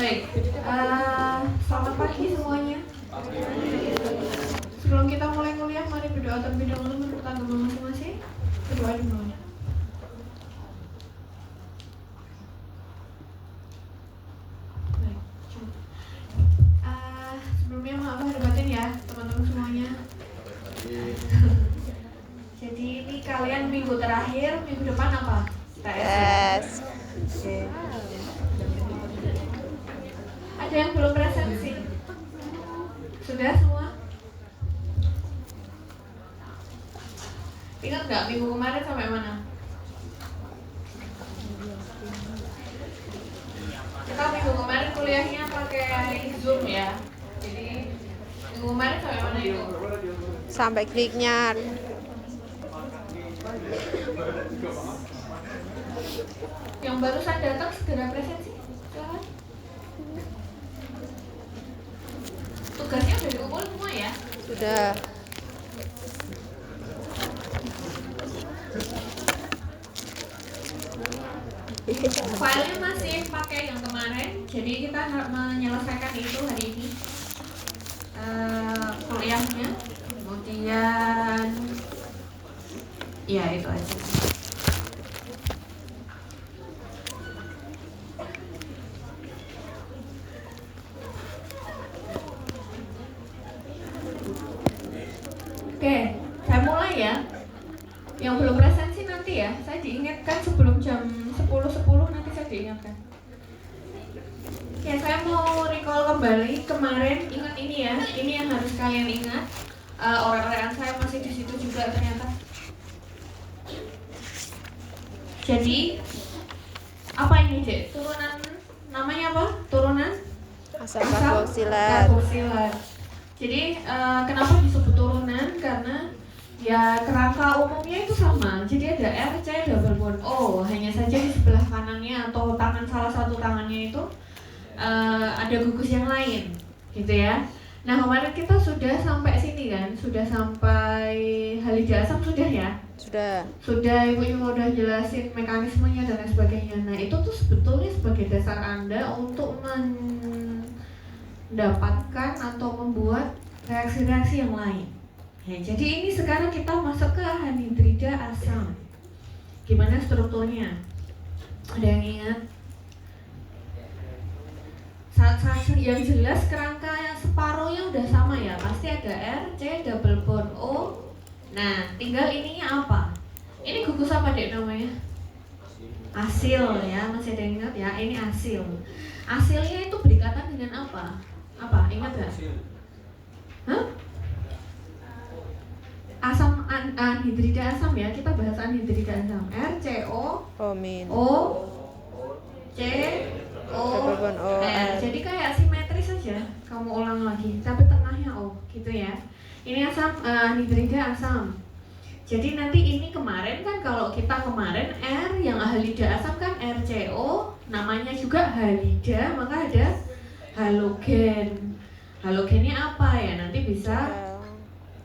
Baik, selamat pagi semuanya. Sebelum kita mulai kuliah, mari berdoa terlebih dahulu menurut agama masing-masing. Berdoa dulu. Baik, sebelumnya maaf lahir batin ya teman-teman semuanya. Jadi ini kalian minggu terakhir, minggu depan apa? Tes. Ada yang belum presensi? Sudah semua? Ingat nggak minggu kemarin sampai mana? Kita minggu kemarin kuliahnya pakai Zoom ya. Jadi minggu kemarin sampai mana itu? Sampai kliknya. Yang barusan datang segera presensi. Silakan. Tugasnya udah dikumpul semua ya? Sudah. Filenya masih pakai yang kemarin, jadi kita menyelesaikan itu hari ini kuliahnya. Kemudian ya itu aja. Oke, saya mulai ya. Yang belum presensi nanti ya, saya diingatkan sebelum jam 10.10 nanti saya diingatkan. Ya, saya mau recall kembali kemarin, ingat ini ya, ini yang harus kalian ingat. Orang-orang saya masih di situ juga ternyata. Jadi, apa ini Dek? Turunan, namanya apa? Turunan? Asam karboksilat. Jadi, kenapa disebut turunan? Karena ya kerangka umumnya itu sama. Jadi ada RC double bond O. Hanya saja di sebelah kanannya atau tangan salah satu tangannya itu ada gugus yang lain, gitu ya. Nah kemarin kita sudah sampai sini kan, sudah sampai halida asam sudah ya. Sudah ibu udah jelasin mekanismenya dan lain sebagainya. Nah itu tuh sebetulnya sebagai dasar Anda untuk mendapatkan atau membuat reaksi-reaksi yang lain. Ya, jadi ini sekarang kita masuk ke anhidrida asam. Gimana strukturnya? Ada yang ingat? Saat yang jelas kerangka yang separuhnya udah sama ya. Pasti ada R, C, double bond O. Nah, tinggal ininya apa? Ini gugus apa Dek namanya? Asil ya, masih ada yang ingat ya? Ini asil. Asilnya itu berikatan dengan apa? Apa? Ingat gak? Hah? Asam anhidrida asam ya, kita bahas anhidrida asam. RCO O C O R. Jadi kayak simetris saja. Kamu ulang lagi, tapi tengahnya O, gitu ya. Ini asam anhidrida asam. Jadi nanti ini kemarin kan kalau kita kemarin R yang halida asam kan RCO, namanya juga halida, maka ada halogen. Halogennya apa ya? Nanti bisa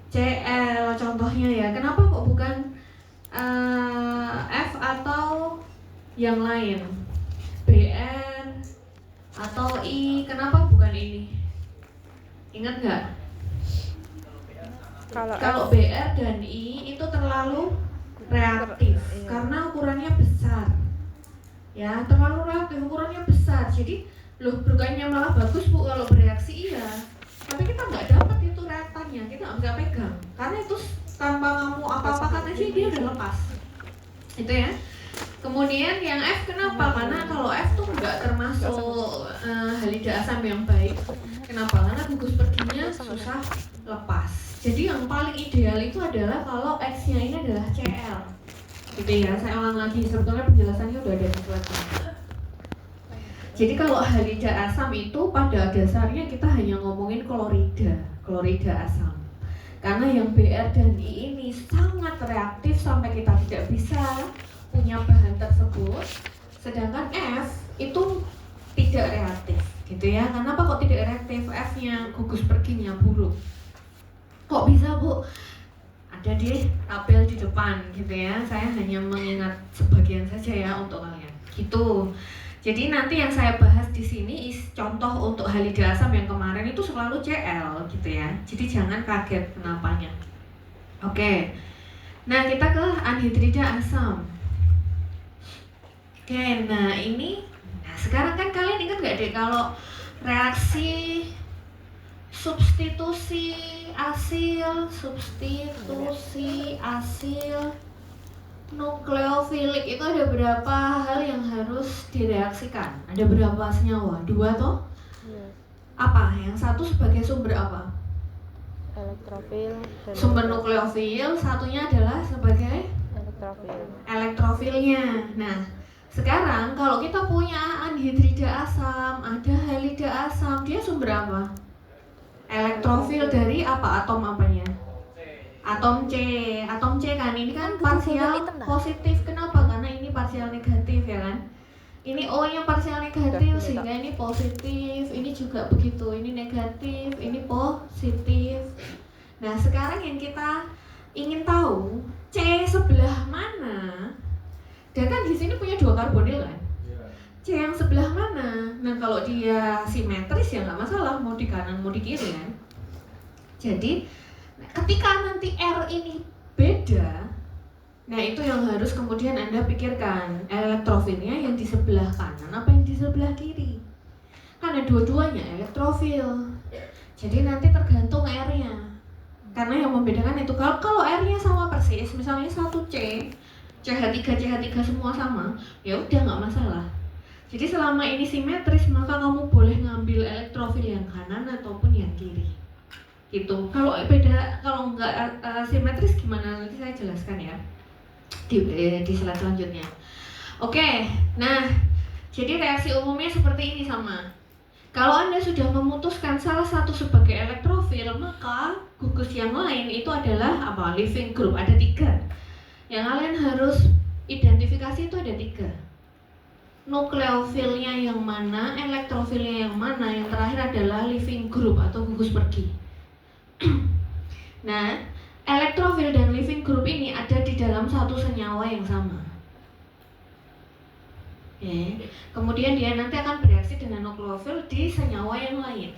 Cl contohnya ya. Kenapa kok bukan F atau yang lain? Br atau I? Kenapa bukan ini? Ingat nggak? Kalau Br dan I itu terlalu reaktif karena ukurannya besar. Ya, terlalu reaktif, ukurannya besar. Jadi, loh bukannya malah bagus Bu kalau bereaksi iya. Tapi kita nggak dapat itu reaktannya, kita nggak bisa pegang karena itu tanpa kamu apa-apakan aja dia udah lepas itu ya. Kemudian yang F kenapa? Karena kalau F tuh nggak termasuk halida asam yang baik. Kenapa? Karena gugus perginya susah lepas. Jadi yang paling ideal itu adalah kalau X nya ini adalah Cl gitu ya. Saya ulang lagi, sebetulnya penjelasannya udah ada di slide-nya. Jadi kalau halida asam itu pada dasarnya kita hanya ngomongin klorida asam. Karena yang Br dan I ini sangat reaktif sampai kita tidak bisa punya bahan tersebut. Sedangkan F itu tidak reaktif, gitu ya. Kenapa kok tidak reaktif? F-nya gugus perginya buruk. Kok bisa Bu? Ada di tabel di depan, gitu ya. Saya hanya mengingat sebagian saja ya untuk kalian. Gitu. Jadi nanti yang saya bahas di sini contoh untuk halida asam yang kemarin itu selalu Cl gitu ya. Jadi jangan kaget kenapanya. Oke. Nah, kita ke anhidrida asam. Oke, nah ini sekarang kan kalian ingat gak deh kalau reaksi substitusi asil nukleofilik itu ada berapa hal yang harus direaksikan? Ada berapa senyawa? 2 toh? Apa? Yang satu sebagai sumber apa? Elektrofil. Sumber nukleofil, satunya adalah sebagai elektrofilnya. Nah, sekarang kalau kita punya anhidrida asam, ada halida asam, dia sumber apa? Elektrofil dari apa? Atom apanya? Atom C. Atom C kan ini kan parsial positif. Kenapa? Karena ini parsial negatif ya kan. Ini O-nya parsial negatif sehingga ini positif. Ini juga begitu. Ini negatif, ini positif. Nah, sekarang yang kita ingin tahu C sebelah mana? Dan kan di sini punya 2 karbonil kan? C yang sebelah mana? Nah, kalau dia simetris ya nggak masalah, mau di kanan mau di kiri kan. Jadi ketika nanti R ini beda, nah itu yang harus kemudian Anda pikirkan, elektrofilnya yang di sebelah kanan apa yang di sebelah kiri. Karena dua-duanya elektrofil. Jadi nanti tergantung R-nya. Karena yang membedakan itu kalau R-nya sama persis, misalnya 1C, CH3 semua sama, ya udah nggak masalah. Jadi selama ini simetris maka kamu boleh ngambil elektrofil yang kanan ataupun yang kiri. Gitu. Kalau beda, kalau nggak simetris gimana nanti saya jelaskan ya di slide selanjutnya. Oke, nah jadi reaksi umumnya seperti ini sama. Kalau Anda sudah memutuskan salah satu sebagai elektrofil, maka gugus yang lain itu adalah apa? Leaving group, ada 3. Yang kalian harus identifikasi itu ada 3. Nukleofilnya yang mana, elektrofilnya yang mana, yang terakhir adalah leaving group atau gugus pergi. Nah, elektrofil dan leaving group ini ada di dalam satu senyawa yang sama. Kemudian dia nanti akan bereaksi dengan nukleofil di senyawa yang lain.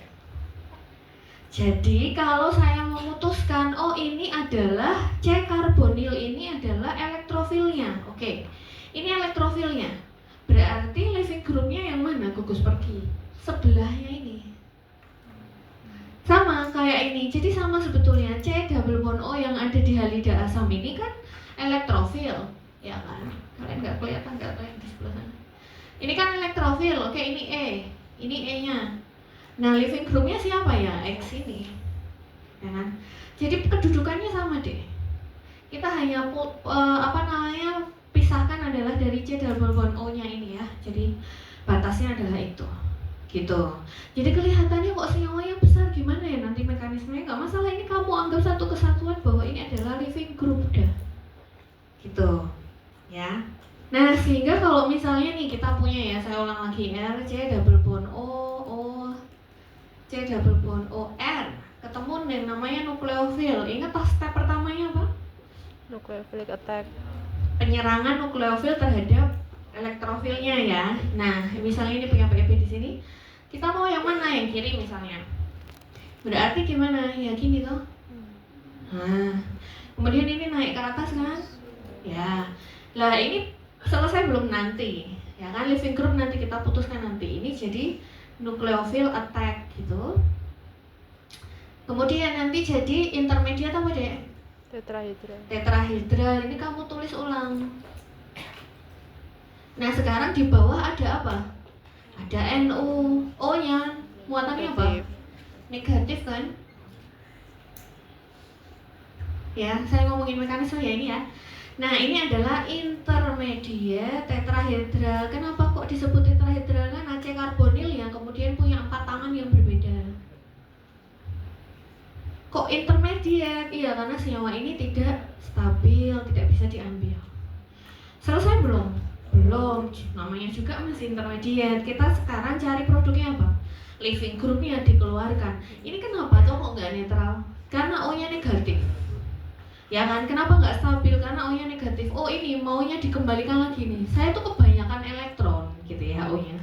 Jadi kalau saya memutuskan, oh ini adalah C karbonil, ini adalah elektrofilnya. Oke, ini elektrofilnya. Berarti leaving groupnya yang mana? Gugus pergi. Sebelahnya ini. Sama kayak ini, jadi sama sebetulnya C double bond O yang ada di halida asam ini kan elektrofil, ya kan? Kalian nggak kelihatan di sebelah sana. Ini kan elektrofil, oke ini E-nya. Nah leaving groupnya siapa ya? X ini, ya kan? Jadi kedudukannya sama deh. Kita hanya pisahkan adalah dari C double bond O-nya ini ya. Jadi batasnya adalah itu. Gitu. Jadi kelihatannya kok senyawanya besar, gimana ya nanti mekanismenya? Nggak masalah, ini kamu anggap satu kesatuan bahwa ini adalah leaving group udah. Gitu. Ya. Nah, sehingga kalau misalnya nih kita punya ya, saya ulang lagi R, C double bond O, C double bond O, R. Ketemu yang namanya nukleofil. Ingat pas step pertamanya apa? Nucleophilic attack. Penyerangan nukleofil terhadap elektrofilnya ya. Nah, misalnya ini punya PEP di sini. Kita mau yang mana? Yang kiri misalnya. Berarti gimana? Ya gini toh. Nah, kemudian ini naik ke atas kan? Ya. Lah ini selesai belum nanti? Ya kan leaving group nanti kita putuskan nanti. Ini jadi nukleofil attack gitu. Kemudian nanti jadi intermediate apa deh? Tetrahedral. Ini kamu tulis ulang. Nah, sekarang di bawah ada apa? Ada NU. O-nya muatannya apa? Negatif kan? Ya, saya ngomongin mekanisme ya ini ya. Nah, ini adalah intermediate tetrahedral. Kenapa kok disebut tetrahedral? Kan AC karbonil yang kemudian punya 4 tangan yang berbeda. Kok intermediate? Iya, karena senyawa ini tidak stabil, tidak bisa diambil. Selesai belum? Belum, namanya juga masih intermediate. Kita sekarang cari produknya apa? Leaving groupnya dikeluarkan. Ini kenapa tuh kok nggak netral? Karena O-nya negatif. Ya kan, kenapa nggak stabil? Karena O-nya negatif. Oh ini maunya dikembalikan lagi nih. Saya tuh kebanyakan elektron gitu ya O-nya.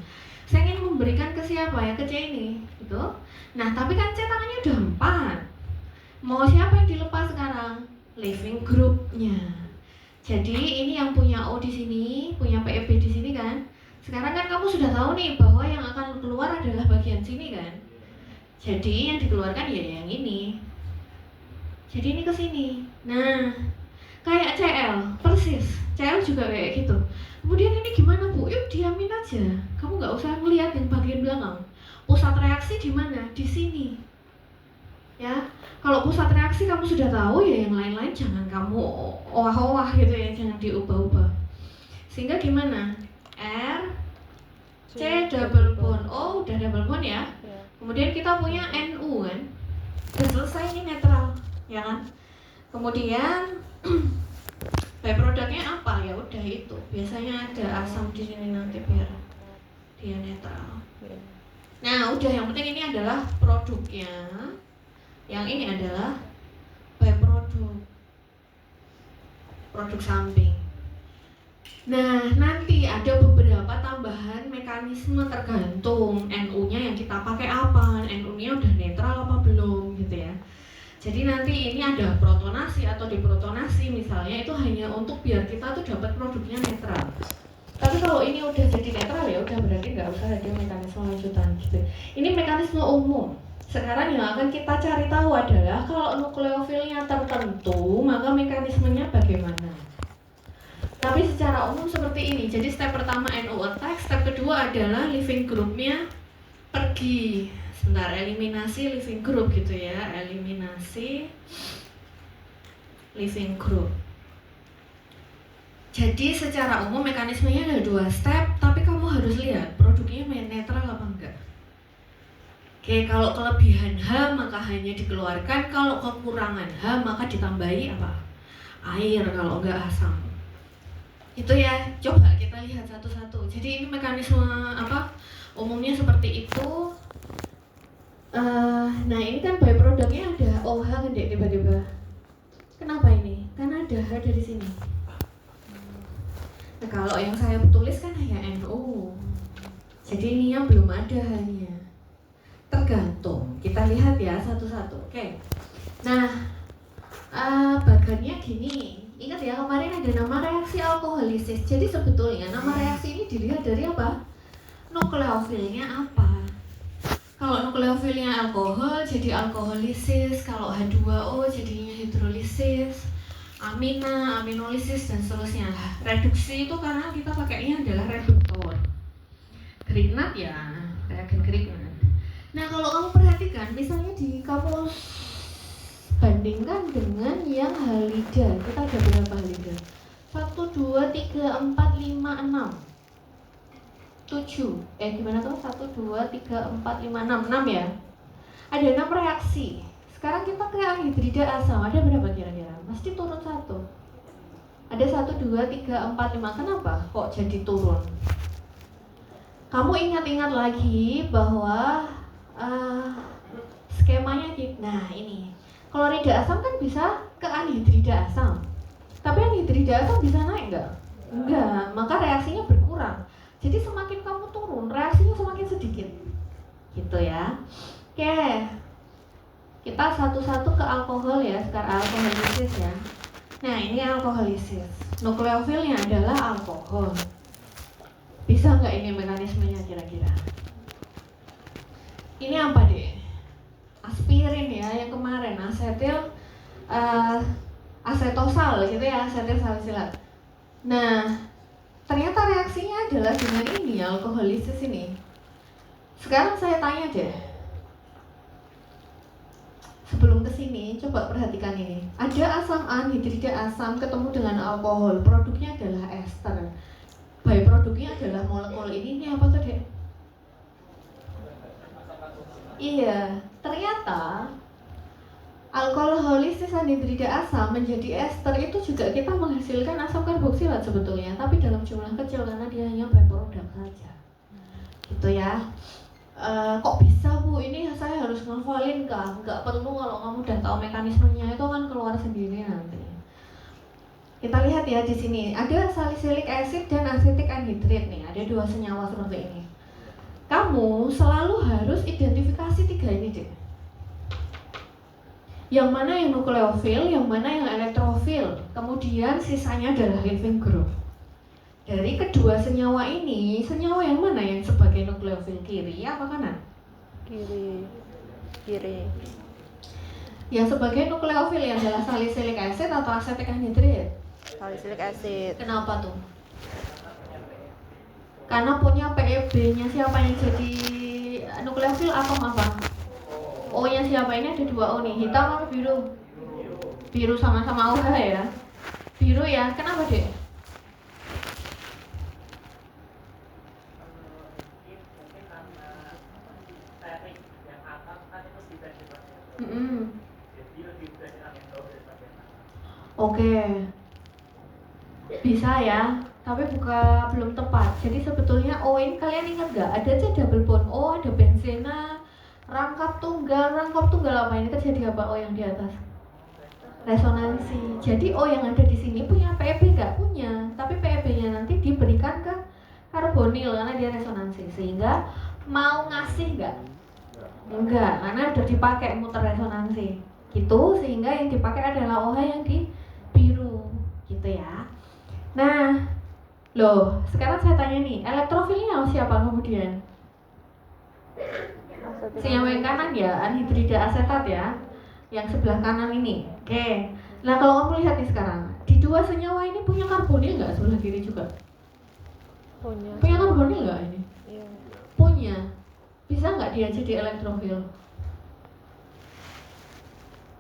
siapa ya? Ke C ini, gitu. Nah, tapi kan C tangannya udah 4. Mau siapa yang dilepas sekarang? Leaving groupnya. Jadi ini yang punya O di sini, punya PEB di sini kan. Sekarang kan kamu sudah tahu nih bahwa yang akan keluar adalah bagian sini kan. Jadi yang dikeluarkan ya yang ini. Jadi ini ke sini. Nah, kayak CL, persis. CL juga kayak gitu. Kemudian ini gimana Bu? Yuk diamin aja. Kamu nggak usah ngelihat yang bagian belakang. Pusat reaksi di mana? Di sini. Ya, kalau pusat reaksi kamu sudah tahu ya, yang lain-lain jangan kamu owah-owah gitu ya, jangan diubah-ubah. Sehingga gimana? R C double bond. Oh, udah double bond ya. Kemudian kita punya NU kan. Sudah selesai ini netral, ya kan? Kemudian byproductnya apa? Ya udah itu. Biasanya ada asam di sini nanti biar dia netral. Nah, udah, yang penting ini adalah produknya. Yang ini adalah byproduct. Produk samping. Nah, nanti ada beberapa tambahan mekanisme tergantung NU-nya yang kita pakai apa. NU-nya udah netral apa belum gitu ya. Jadi nanti ini ada protonasi atau diprotonasi misalnya, itu hanya untuk biar kita tuh dapat produknya netral. Tapi kalau ini udah jadi netral ya udah, berarti nggak usah ada mekanisme lanjutan gitu. Ini mekanisme umum. Sekarang yang akan kita cari tahu adalah kalau nukleofilnya tertentu, maka mekanismenya bagaimana. Tapi secara umum seperti ini. Jadi step pertama NO attack, step kedua adalah leaving groupnya pergi. Sebentar, eliminasi leaving group gitu ya, eliminasi leaving group. Jadi secara umum mekanismenya ada 2 step, tapi kamu harus lihat produknya netral apa enggak. Oke, kalau kelebihan H maka hanya dikeluarkan, kalau kekurangan H maka ditambahi apa? Air, kalau enggak asam. Itu ya, coba kita lihat satu-satu. Jadi ini mekanisme apa? Umumnya seperti itu. Nah ini kan byproductnya ada OH kan dek, tiba-tiba. Kenapa ini? Karena ada H dari sini. Nah kalau yang saya tulis kan hanya NO. Jadi ininya belum ada H-nya. Tergantung. Kita lihat ya satu-satu. Oke. Nah, bagannya gini. Ingat ya kemarin ada nama reaksi alkoholisis. Jadi sebetulnya nama reaksi ini dilihat dari apa? Nukleofilnya apa? Kalau nukleofilnya alkohol jadi alkoholisis, kalau H2O jadinya hidrolisis, amina, aminolisis dan seterusnya. Reduksi itu karena kita pakainya adalah reduktor. Grignard ya, reagen Grignard. Nah kalau kamu perhatikan, misalnya di kamu bandingkan dengan yang halida, kita ada berapa halida? 1, 2, 3, 4, 5, 6 7, gimana tuh? 1, 2, 3, 4, 5, 6 ya? Ada 6 reaksi. Sekarang kita ke anhidrida asam, ada berapa kira-kira? Mesti turun 1. Ada 1, 2, 3, 4, 5. Kenapa kok jadi turun? Kamu ingat-ingat lagi bahwa skemanya gitu. Nah ini klorida asam kan bisa ke anhidrida asam, tapi anhidrida asam bisa naik nggak? Enggak, maka reaksinya berkurang. Jadi semakin kamu turun, reaksinya semakin sedikit gitu ya. Oke, kita satu-satu ke alkohol ya. Sekarang alkoholisis ya. Nah ini alkoholisis, nukleofilnya adalah alkohol. Bisa nggak ini mekanismenya kira-kira? Ini apa deh? Aspirin ya, yang kemarin asetil asetosal gitu ya, asetil salisilat. Nah ternyata reaksinya adalah dengan ini, alkoholisis ini. Sekarang saya tanya deh, sebelum kesini, coba perhatikan ini. Ada asam anhidrida asam ketemu dengan alkohol, produknya adalah ester. Byproduknya adalah molekul ini apa tuh deh? Iya, ternyata alkoholisis anhidrida asam menjadi ester itu juga kita menghasilkan asam karboksilat sebetulnya, tapi dalam jumlah kecil karena dia hanya byproduct saja. Gitu ya. Kok bisa Bu? Ini saya harus ngafalin kah? Nggak perlu, kalau kamu udah tahu mekanismenya itu kan keluar sendiri nanti. Kita lihat ya di sini ada salicylic acid dan acetic anhydride nih, ada 2 senyawa seperti ini. kamu selalu harus identifikasi 3 ini deh. Yang mana yang nukleofil, yang mana yang elektrofil. Kemudian sisanya adalah living group. Dari kedua senyawa ini, senyawa yang mana yang sebagai nukleofil, kiri apa kanan? Kiri. Yang sebagai nukleofil yang adalah salicylic acid atau acetic anhydride? Salicylic acid. Kenapa tuh? Karena punya PEB-nya siapa yang jadi nukleofil atom apa? O-nya siapa? Ini ada 2 O nih, hitam apa biru? Biru, sama-sama OH ya. Biru ya, kenapa deh? Oke. Bisa ya, tapi belum tepat. Jadi sebetulnya O ini kalian ingat gak? Ada aja double bond O, ada benzena, rangkap tunggal apa ini terjadi apa? O yang di atas resonansi. Jadi O yang ada di sini punya PEB nggak? Punya, tapi PEB-nya nanti diberikan ke karbonil karena dia resonansi. Sehingga mau ngasih nggak? Enggak, karena udah dipakai muter resonansi. Gitu, sehingga yang dipakai adalah OH yang di biru, gitu ya. Nah, loh, sekarang saya tanya nih, elektrofilnya siapa kemudian? Senyawa yang kanan ya, anhidrida asetat ya, yang sebelah kanan ini. Oke. Nah kalau kamu lihat nih sekarang, di 2 senyawa ini punya karbonil nggak sebelah kiri juga? Punya karbonil nggak ini? Iya. Punya. Bisa nggak dia jadi elektrofil?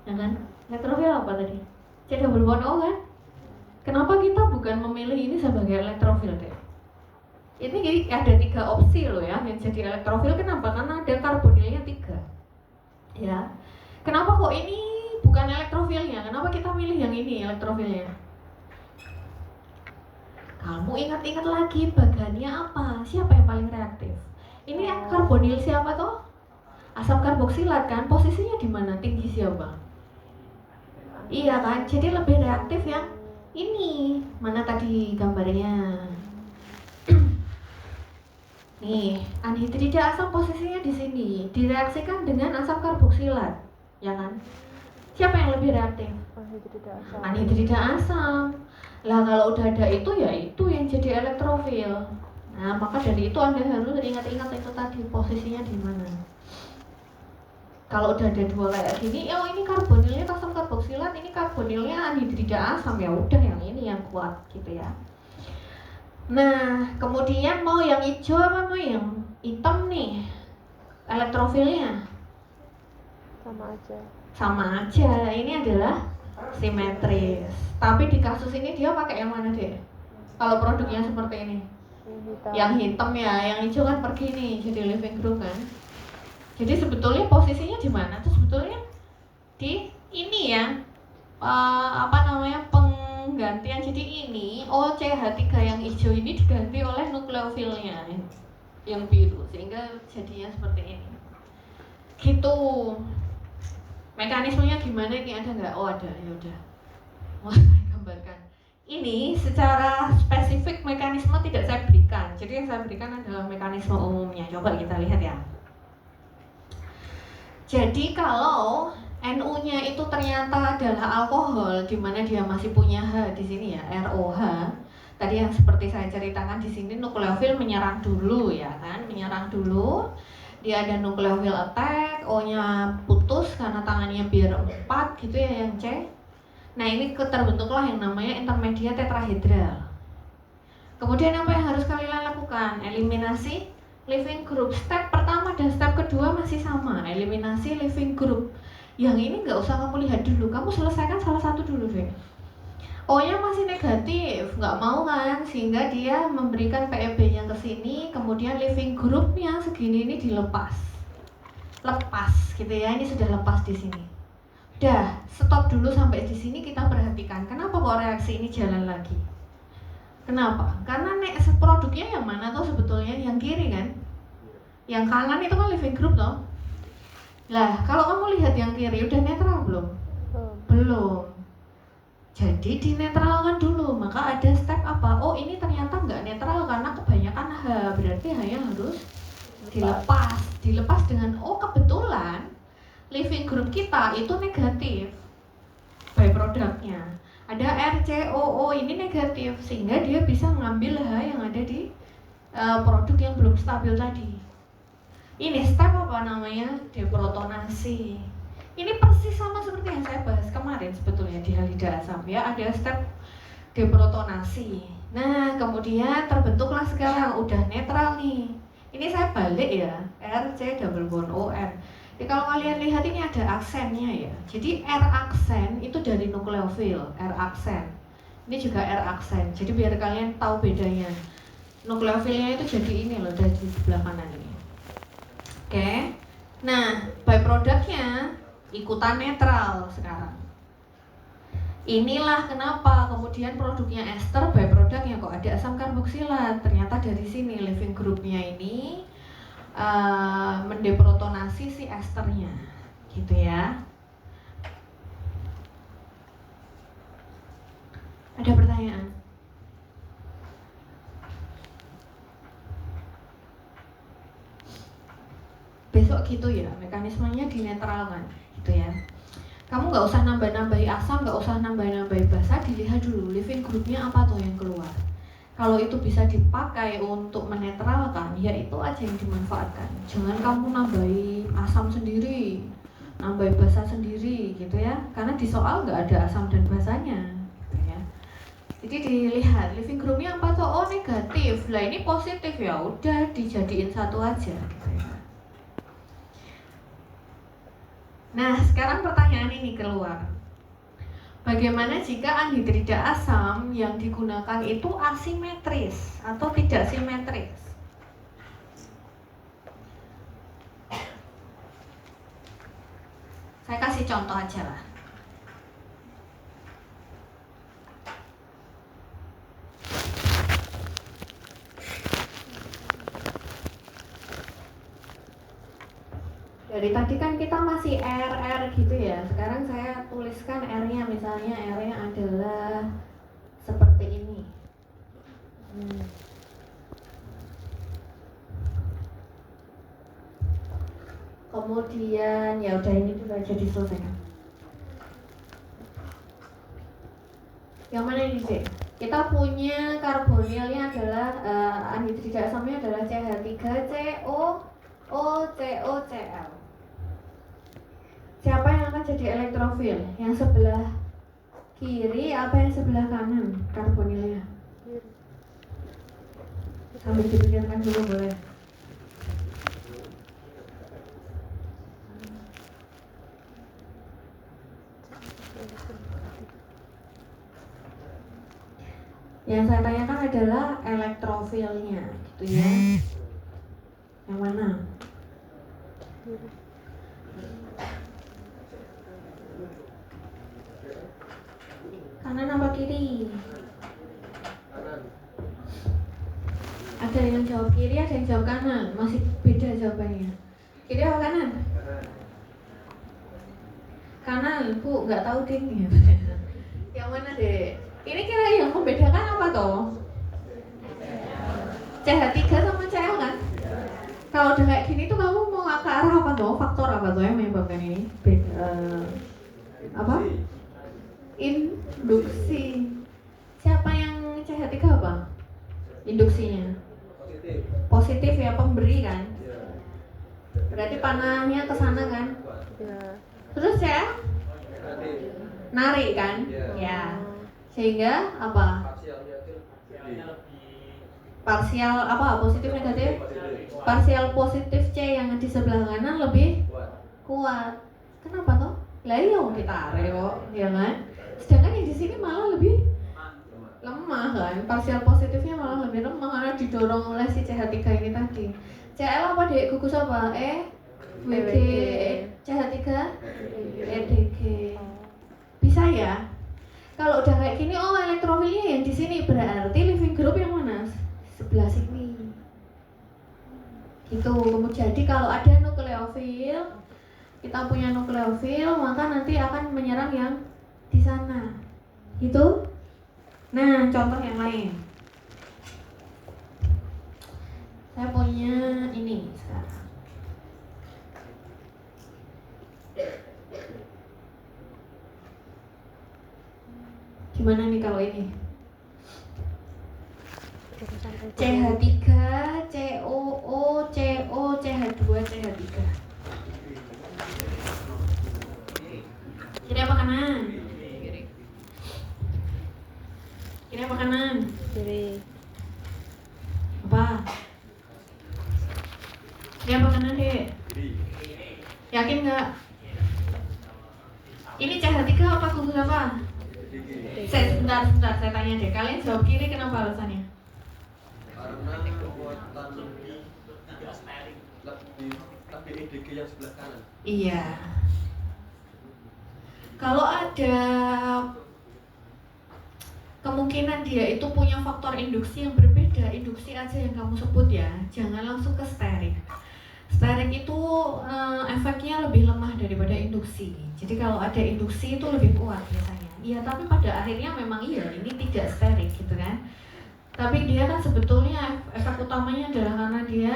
Ya kan? Elektrofil apa tadi? C double bond O kan? Kenapa kita bukan memilih ini sebagai elektrofil deh? Ini ada 3 opsi loh ya yang jadi elektrofil. Kenapa? Karena ada karbonilnya 3. Ya. Kenapa kok ini bukan elektrofilnya? Kenapa kita milih yang ini elektrofilnya? Kamu ingat-ingat lagi bagannya apa? Siapa yang paling reaktif? Ini karbonil siapa toh? Asam karboksilat kan? Posisinya di mana? Tinggi siapa? Iya kan? Jadi lebih reaktif yang ini. Mana tadi gambarnya? Nih, anhidrida asam posisinya di sini, direaksikan dengan asam karboksilat, ya kan? Siapa yang lebih reaktif? Anhidrida asam. Lah kalau udah ada itu ya itu yang jadi elektrofil. Nah, maka dari itu Anda harus ingat-ingat itu tadi posisinya di mana. Kalau udah ada 2 kayak gini, oh ini karbonilnya asam karboksilat, ini karbonilnya anhidrida asam, ya udah yang ini yang kuat gitu ya. Nah, kemudian mau yang hijau apa mau yang hitam nih? Elektrofilnya sama aja. Ini adalah simetris. Tapi di kasus ini dia pakai yang mana deh? Kalau produknya seperti ini, yang hitam ya, yang hijau kan pergi nih jadi living group kan. Jadi sebetulnya posisinya di mana? Tuh sebetulnya di ini ya, penggantian. Jadi ini OCH3 yang hijau ini diganti oleh nukleofilnya yang biru, sehingga jadinya seperti ini. Gitu. Mekanismenya gimana ini ada nggak? Oh ada, ya udah. Mau saya gambarkan. Ini secara spesifik mekanisme tidak saya berikan. Jadi yang saya berikan adalah mekanisme umumnya. Coba kita lihat ya. Jadi kalau NU-nya itu ternyata adalah alkohol, di mana dia masih punya H di sini ya, ROH. Tadi yang seperti saya ceritakan di sini nukleofil menyerang dulu ya kan, menyerang dulu. Dia ada nukleofil attack, O-nya putus karena tangannya biar 4 gitu ya yang C. Nah ini terbentuklah yang namanya intermediate tetrahedral. Kemudian apa yang harus kalian lakukan? Eliminasi living group. Step pertama dan step kedua masih sama, eliminasi living group. Yang ini nggak usah kamu lihat dulu, kamu selesaikan salah satu dulu deh. O-nya masih negatif, nggak mau kan, sehingga dia memberikan PEB-nya ke sini, kemudian living group-nya segini ini dilepas, lepas gitu ya, ini sudah lepas di sini. Udah, stop dulu sampai di sini, kita perhatikan kenapa kok reaksi ini jalan lagi. Kenapa? Karena produknya yang mana tuh sebetulnya yang kiri kan, yang kanan itu kan living group toh. Lah, kalau kamu lihat yang kiri udah netral belum? Belum. Jadi dinetralkan dulu, maka ada step apa? Oh ini ternyata nggak netral karena kebanyakan H, berarti H-nya harus dilepas dengan kebetulan living group kita itu negatif byproductnya, ada RCOO ini negatif, sehingga dia bisa mengambil H yang ada di produk yang belum stabil tadi. Ini step apa namanya? Deprotonasi. Ini persis sama seperti yang saya bahas kemarin sebetulnya di halida asam ya, ada step deprotonasi. Nah, kemudian terbentuklah sekarang udah netral nih. Ini saya balik ya, RC double bond ON. Jadi kalau kalian lihat ini ada aksennya ya. Jadi R aksen itu dari nukleofil, R aksen. Ini juga R aksen. Jadi biar kalian tahu bedanya. Nukleofilnya itu jadi ini loh, dari sebelah kanan ini. Oke. Nah, byproductnya ikutan netral sekarang. Inilah kenapa kemudian produknya ester, byproduknya kok ada asam karboksilat. Ternyata dari sini living groupnya ini mendeprotonasi si esternya, gitu ya. Ada pertanyaan? Besok gitu ya, mekanismenya dinetralkan, gitu ya. Kamu nggak usah nambah-nambahi asam, nggak usah nambah-nambahi basa, dilihat dulu living groupnya apa tuh yang keluar. Kalau itu bisa dipakai untuk menetralkan, ya itu aja yang dimanfaatkan. Jangan kamu nambahi asam sendiri, nambahi basa sendiri, gitu ya. Karena di soal nggak ada asam dan basanya, gitu ya. Jadi dilihat living groupnya apa tuh? Negatif. Lah ini positif, ya udah dijadiin satu aja, gitu ya. Nah, sekarang pertanyaan ini keluar. Bagaimana jika anhidrida asam yang digunakan itu asimetris atau tidak simetris? Saya kasih contoh aja lah. Dari tadi kan kita masih R gitu ya. Sekarang saya tuliskan R-nya, misalnya R-nya adalah seperti ini. Kemudian ya udah ini dulu aja diselesaikan. Yang mana ini sih? Kita punya karbonilnya adalah anhidrida asamnya adalah CH3COOCOCl. Siapa yang akan jadi elektrofil? Yang sebelah kiri apa yang sebelah kanan karbonilnya? Sambil dipikirkan dulu boleh. Yang saya tanyakan adalah elektrofilnya, gitu ya. Yang mana? Kanan apa kiri? Ada yang jawab kiri, ada yang jawab kanan. Masih beda jawabannya. Kiri apa kanan? Kanan, Bu, nggak tahu ding. Yang mana deh? Ini kira yang membedakan apa toh? CH3 sama Cl kan? Kalau udah kayak gini tuh kamu mau ke arah apa toh? Faktor apa toh yang menyebabkan ini? Apa? Induksi. Siapa yang CH3 apa? Induksinya positif ya, pemberi kan? Berarti panahnya ke sana kan? Terus ya narik kan? Ya. Sehingga apa? Parsial apa? Positif negatif? Parsial positif C yang di sebelah kanan lebih kuat. Kenapa toh? Lah iya ditarik kok, ya kan? Sedangkan yang di sini malah lebih lemah kan? Parsial positifnya malah lebih lemah karena didorong oleh si CH3 ini tadi. Cl apa dek? Gugus apa? WG. CH3 EDG. Bisa ya? Kalau udah kayak gini, elektrofilnya yang di sini, berarti living group yang mana? Sebelah sini. Gitu. Kemudian jadi kalau ada nukleofil, kita punya nukleofil, maka nanti akan menyerang yang di sana. Gitu. Nah, contoh yang lain. Saya punya ini sekarang. Gimana nih kalau ini? Jurusan CH3, COO, CO, CH2, CH3. Kiri apa kanan? Kiri apa kanan? kiri. Apa? Kiri apa kanan, Dek? Yakin nggak? Ini CH3 apa gugus apa? Sebentar, saya tanya deh. Kalian jawab kiri, kenapa alasannya? Karena kekuatan lebih EDG yang sebelah kanan. Iya. Kalau ada kemungkinan dia itu punya faktor induksi yang berbeda, induksi aja yang kamu sebut ya, jangan langsung ke sterik. Sterik itu efeknya lebih lemah daripada induksi. Jadi kalau ada induksi itu lebih kuat biasanya. Iya, tapi pada akhirnya memang iya ini tidak sterik gitu kan. Tapi dia kan sebetulnya efek utamanya adalah karena dia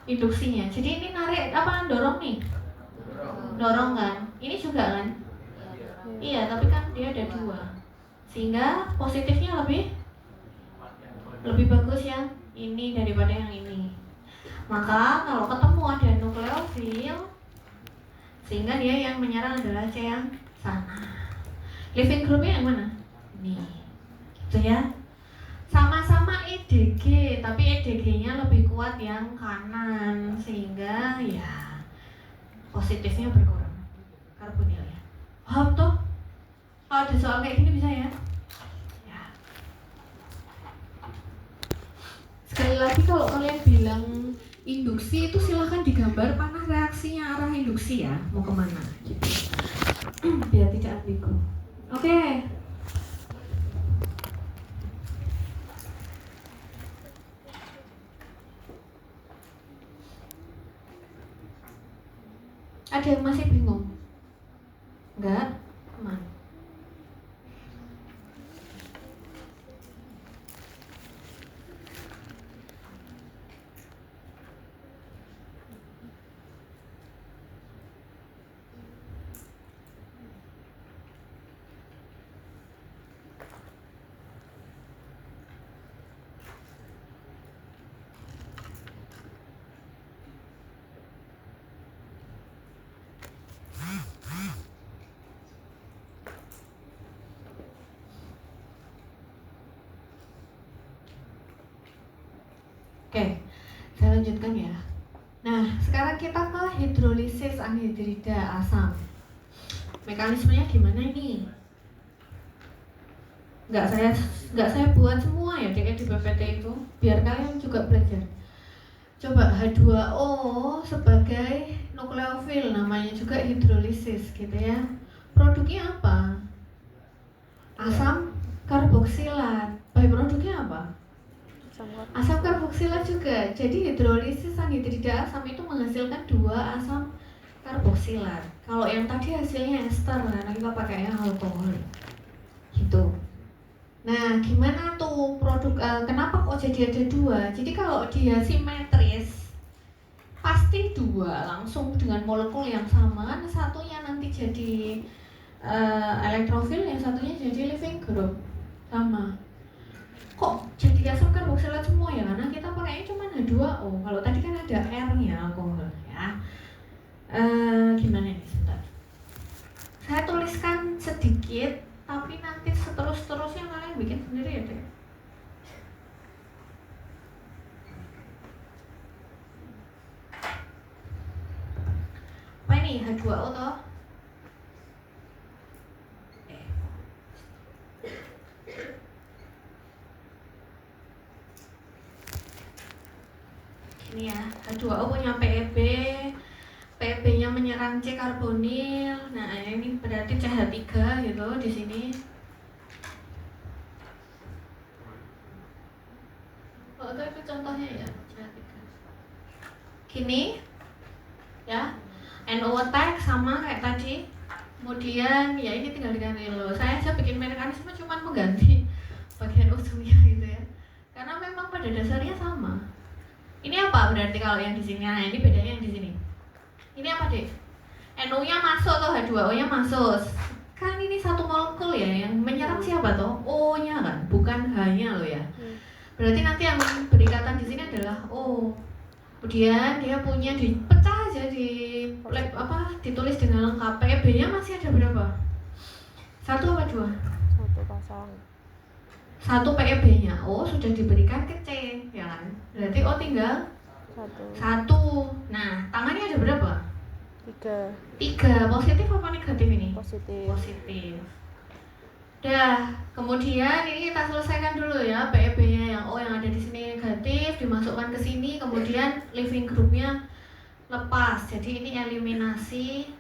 induksinya. Jadi ini narik apa dorong nih? Dorong kan? Ini juga kan? Iya, tapi kan dia ada dua. Sehingga positifnya lebih bagus yang ini daripada yang ini. Maka kalau ketemu ada nukleofil, sehingga dia yang menyerang adalah C yang sana. Living groupnya yang mana? Ini, gitu ya. Sama-sama EDG, tapi EDG-nya lebih kuat yang kanan, sehingga ya positifnya berkurang karbonilnya. Paham toh? Kalau ada soal kayak gini bisa ya? Ya. Sekali lagi kalau kalian bilang induksi itu silahkan digambar panah reaksinya arah induksi ya, mau kemana gitu. Biar tidak ambigu. Oke. Ada yang masih bingung? Enggak? Aman. Oke, saya lanjutkan ya. Nah, sekarang kita ke hidrolisis anhidrida asam. Mekanismenya gimana ini? Nggak saya buat semua ya di PPT itu, biar kalian juga belajar. Coba H2O sebagai nukleofil, namanya juga hidrolisis gitu ya. Produknya apa? Asam karboksilat. Produknya apa? Asam karboksilat juga. Jadi hidrolisis anhidrida asam itu menghasilkan 2 asam karboksilat. Kalau yang tadi hasilnya ester, karena kita pakainya alkohol. Gitu. Nah, gimana tuh produk? Kenapa kok jadi ada 2? Jadi kalau dia simetris, pasti 2 langsung dengan molekul yang sama. Satunya nanti jadi elektrofil, yang satunya jadi living group sama. Kok jadi asam karboksilat semua ya? Karena kita pakainya cuma H2O. Kalau tadi kan ada R-nya alkohol ya. Gimana nih? Sebentar. Saya tuliskan sedikit, tapi nanti seterusnya kalian bikin sendiri ya deh. Apa ini H2O toh? Ini ya, H2O punya PEB, PEB-nya menyerang C karbonil. Nah, ini berarti CH3 gitu di sini. Oh, itu contohnya ya, CH3. Gini ya, NO attack sama kayak tadi. Kemudian ya ini tinggal diganti loh. Saya aja bikin mekanisme cuma mengganti bagian ujungnya gitu ya. Karena memang pada dasarnya sama. Ini apa berarti kalau yang di sini? Nah, ini bedanya yang di sini. Ini apa, Dek? NO-nya masuk atau H2O-nya masuk. kan ini satu molekul ya yang menyerang siapa toh? O-nya kan, bukan H-nya loh ya. Berarti nanti yang berikatan di sini adalah O. Kemudian dia punya dipecah aja ditulis dengan lengkap. PEB-nya masih ada berapa? 1 apa 2? 1 pasang. 1 PEB-nya O sudah diberikan ke C, ya kan? Berarti O tinggal 1. Nah, tangannya ada berapa? 3. Positif apa negatif ini? Positif. Dah, kemudian ini kita selesaikan dulu ya PEB-nya yang O yang ada di sini negatif dimasukkan ke sini, kemudian living group-nya lepas. Jadi ini eliminasi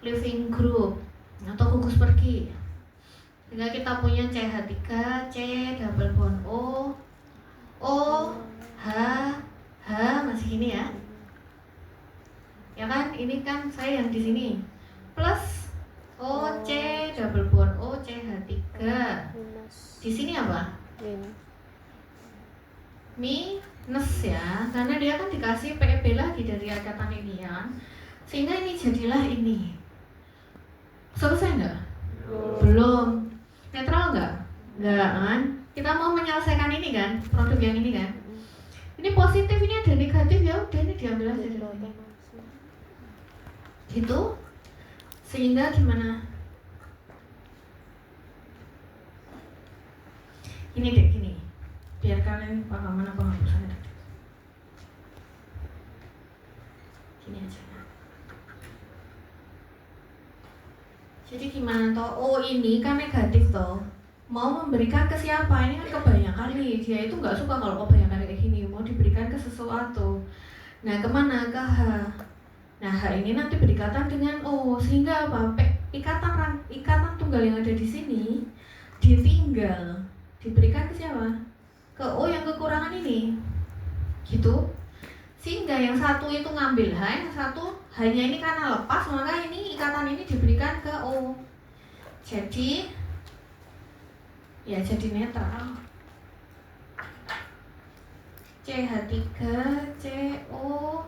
living group atau gugus pergi. Sehingga kita punya CH3, C double bond O, H masih ini ya. Ya kan? Ini kan saya yang di sini. Plus O, C double bond O, CH3. Di sini apa? Minus ya, karena dia kan dikasih PEB lagi dari ikatan ini ya. Sehingga ini jadilah ini. Selesai enggak? Belum. Netral enggak? Enggak kan? Kita mau menyelesaikan ini kan, produk yang ini kan. Ini positif, ini ada negatif ya, udah ini diambil aja dari sini. Gitu. Sehingga gimana? Ini deh gini. Biar kalian paham mana penghapusannya tadi. Gini aja. Jadi gimana toh? Oh ini kan negatif toh. Mau memberikan ke siapa? Ini kan kebanyakan nih. Dia itu nggak suka kalau kebanyakan kayak gini. Mau diberikan ke sesuatu. Nah kemana? Ke H. Nah H ini nanti berikatan dengan O. Sehingga apa? Ikatan tunggal yang ada di sini ditinggal. Diberikan ke siapa? Ke O yang kekurangan ini. Gitu. Sehingga yang satu itu ngambil H, yang satu hanya ini karena lepas, maka ini ikatan ini diberikan ke O. Jadi ya jadi netral. CH3 CO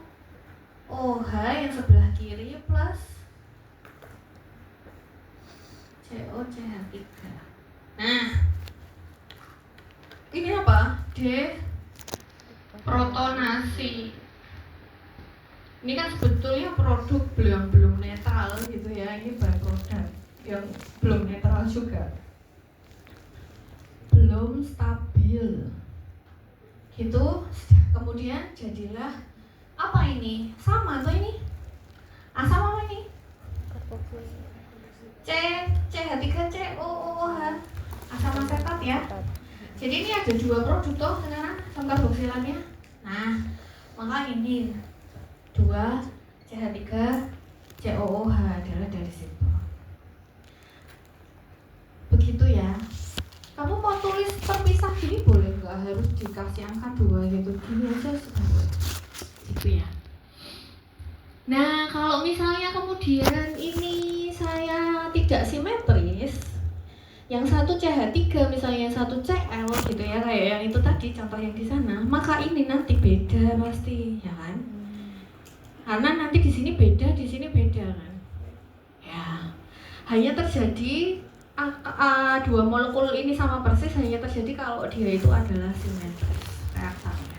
OH yang sebelah kiri plus CO CH3. Nah, ini apa? D protonasi. Ini kan sebetulnya produk belum netral gitu ya. Ini byproduct yang belum netral juga. Belum stabil. Gitu. Kemudian jadilah apa ini? Sama atau ini? Asam apa ini? CH3 COOH. Asam asetat ya. Jadi ini ada 2 produk toh sekarang asam karboksilannya. Nah, maka ini 2 CH3 COOH adalah dari situ. Begitu ya. Kamu mau tulis terpisah gini boleh, nggak harus dikasih angka 2 gitu. Gini aja sudah boleh. Gitu ya. Nah, kalau misalnya kemudian ini saya tidak simetris, yang satu CH3 misalnya yang satu Cl gitu ya, kayak yang itu tadi contoh yang di sana, maka ini nanti beda pasti, ya kan? Karena nanti di sini beda, di sini beda kan? Ya, hanya terjadi 2 molekul ini sama persis hanya terjadi kalau dia itu adalah simetris reaktannya.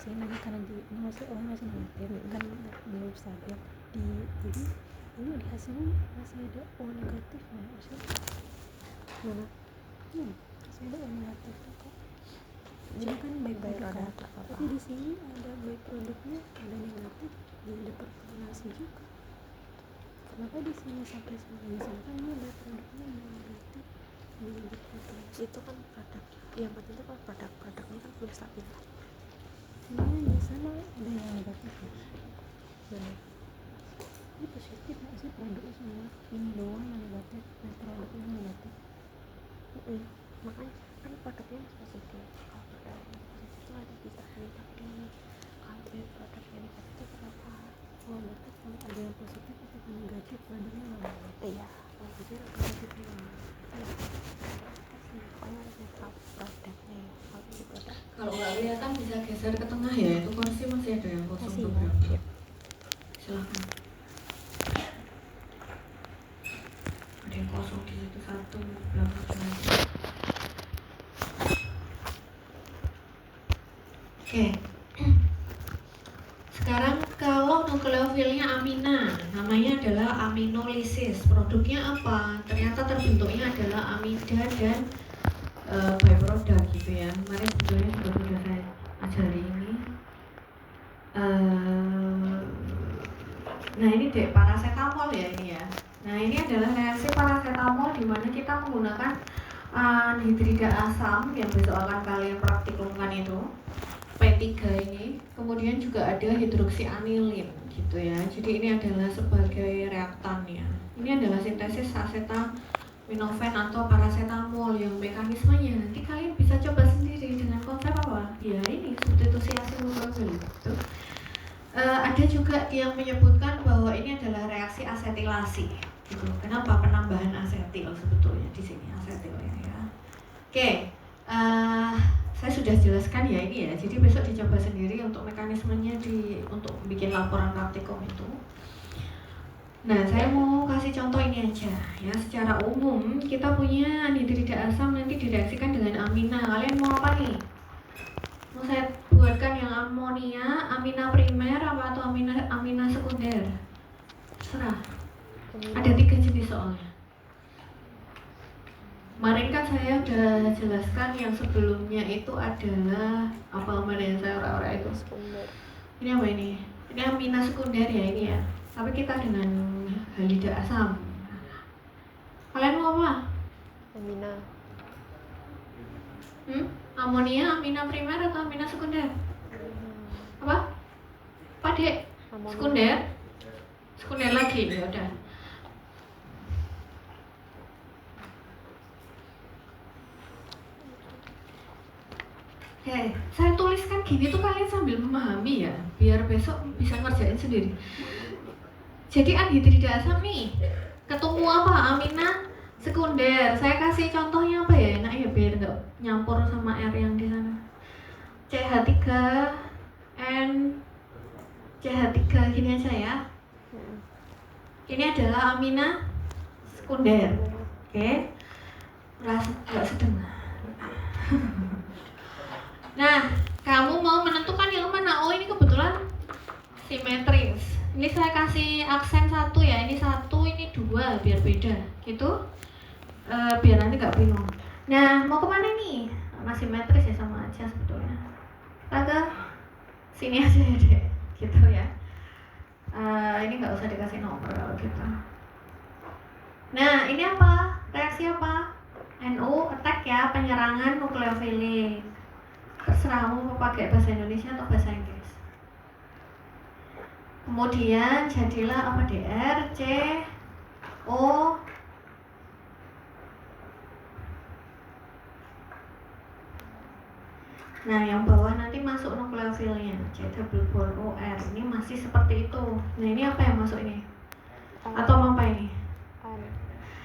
Ini karena ini masih negatif kan belum stabil jadi ini di hasilnya masih ada O negatif ya maksudnya mana masih ada O negatif kok jadi kan baik-baik ada tapi di sini ada baik produknya ada negatif jadi dapat protonasi juga. Kenapa di sini sampai misalkan ini baik produknya negatif menjadi protonasi Itu kan produk. Yang penting itu kan produknya kan belum stabil. sebenarnya di sana ada yang negatif ya. Benar. ini positif nggak sih produknya semua ini doang yang negatif nah produknya yang negatif. Makanya kan produknya positif, kalau produk yang positif itu ada di teknik tapi kalau dari produk yang negatif itu kenapa? Oh berarti kalau ada yang positif atau yang negatif produknya nggak negatif. Iya, kalau gitu yang negatif memang pokoknya harus netral produknya ya. Kalau di produk Kalau nggak kelihatan bisa geser ke tengah ya, itu kursi masih ada yang kosong masih beberapa. ya. Silahkan. Ada yang kosong di situ satu, belakang lagi. Oke. Sekarang kalau nukleofilnya amina, namanya adalah aminolisis. Produknya apa? Ternyata terbentuknya adalah amida dan byproduct gitu ya. Kemarin sebetulnya sudah saya ajari ini. Nah ini dek paracetamol ya ini ya. Nah ini adalah reaksi paracetamol di mana kita menggunakan anhidrida asam yang besok akan kalian praktikumkan itu. P3 ini, kemudian juga ada hidroksianilin gitu ya. Jadi ini adalah sebagai reaktannya. Ini adalah sintesis acetaminophen atau paracetamol yang mekanismenya nanti kalian bisa coba sendiri dengan konsep apa? Ya ini substitusi asetil gitu. Ada juga yang menyebutkan bahwa ini adalah reaksi asetilasi gitu. Kenapa? Penambahan asetil sebetulnya di sini asetilnya ya. Oke. Saya sudah jelaskan ya ini ya. Jadi besok dicoba sendiri untuk mekanismenya untuk bikin laporan praktikum itu. Nah, saya mau kasih contoh ini aja ya. Secara umum kita punya anhidrida asam nanti direaksikan dengan amina. Kalian mau apa nih? Mau saya buatkan yang amonia, amina primer atau amina sekunder? Serah. Ada 3 jenis soalnya. Kemarin kan saya udah jelaskan yang sebelumnya itu adalah apa kemarin saya orang-orang itu. Ini apa ini? Ini amina sekunder ya ini ya. Tapi kita dengan halida asam. Kalian mau apa? amina Amonia, amina primer atau amina sekunder? Apa? Apa dek? Sekunder? Sekunder lagi ya udah. Oke, saya tuliskan gini tuh kalian sambil memahami ya, biar besok bisa ngerjain sendiri. Jadi anhidrida asam nih, ketemu apa? Amina sekunder. Saya kasih contohnya apa ya? Enak ya biar nggak nyampur sama R yang di sana. CH3N CH3 gini aja ya. Ini adalah amina sekunder. Oke, nggak sedang. Nah, kamu mau menentukan yang mana? Oh, ini kebetulan simetris. Ini saya kasih aksen 1 ya. Ini 1, ini 2, biar beda. Gitu. Biar nanti nggak bingung. Nah, mau kemana nih? Karena simetris ya sama aja sebetulnya. Ke sini aja ya deh. Gitu ya. Ini nggak usah dikasih nomor kalau gitu. Nah, ini apa? Reaksi apa? NO, attack ya, penyerangan nukleofilik. Terserah mau pakai bahasa Indonesia atau bahasa Inggris. Kemudian jadilah apa DR, C, O, nah yang bawah nanti masuk nukleofilnya, C double bond OR. Ini masih seperti itu. Nah ini apa yang masuk ini? Atau apa ini?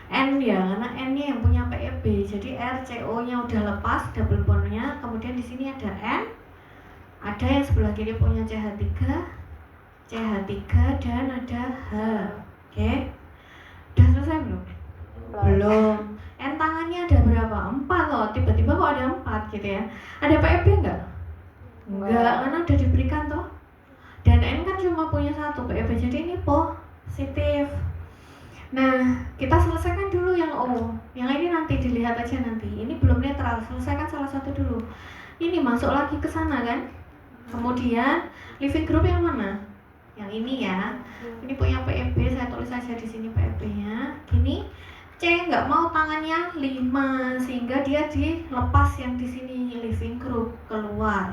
N ya, karena N-nya yang punya PEB. Jadi RCO-nya udah lepas double bond-nya. Kemudian di sini ada N. Ada yang sebelah kiri punya CH3, CH3 dan ada H. Oke. Udah selesai belum? Belum. N tangannya ada berapa? 4 loh. Tiba-tiba kok ada 4 gitu ya. Ada PEB enggak? Enggak, karena udah diberikan toh. Dan N kan cuma punya 1 PEB. Jadi ini positif. Nah, kita selesaikan dulu yang O. Yang ini nanti dilihat aja nanti. Ini belum netral, selesaikan salah satu dulu. Ini masuk lagi ke sana kan? Kemudian living group yang mana? Yang ini ya. Ini punya PEB, saya tulis aja di sini PEB-nya. Gini, C nggak mau tangannya 5 sehingga dia dilepas yang di sini living group keluar.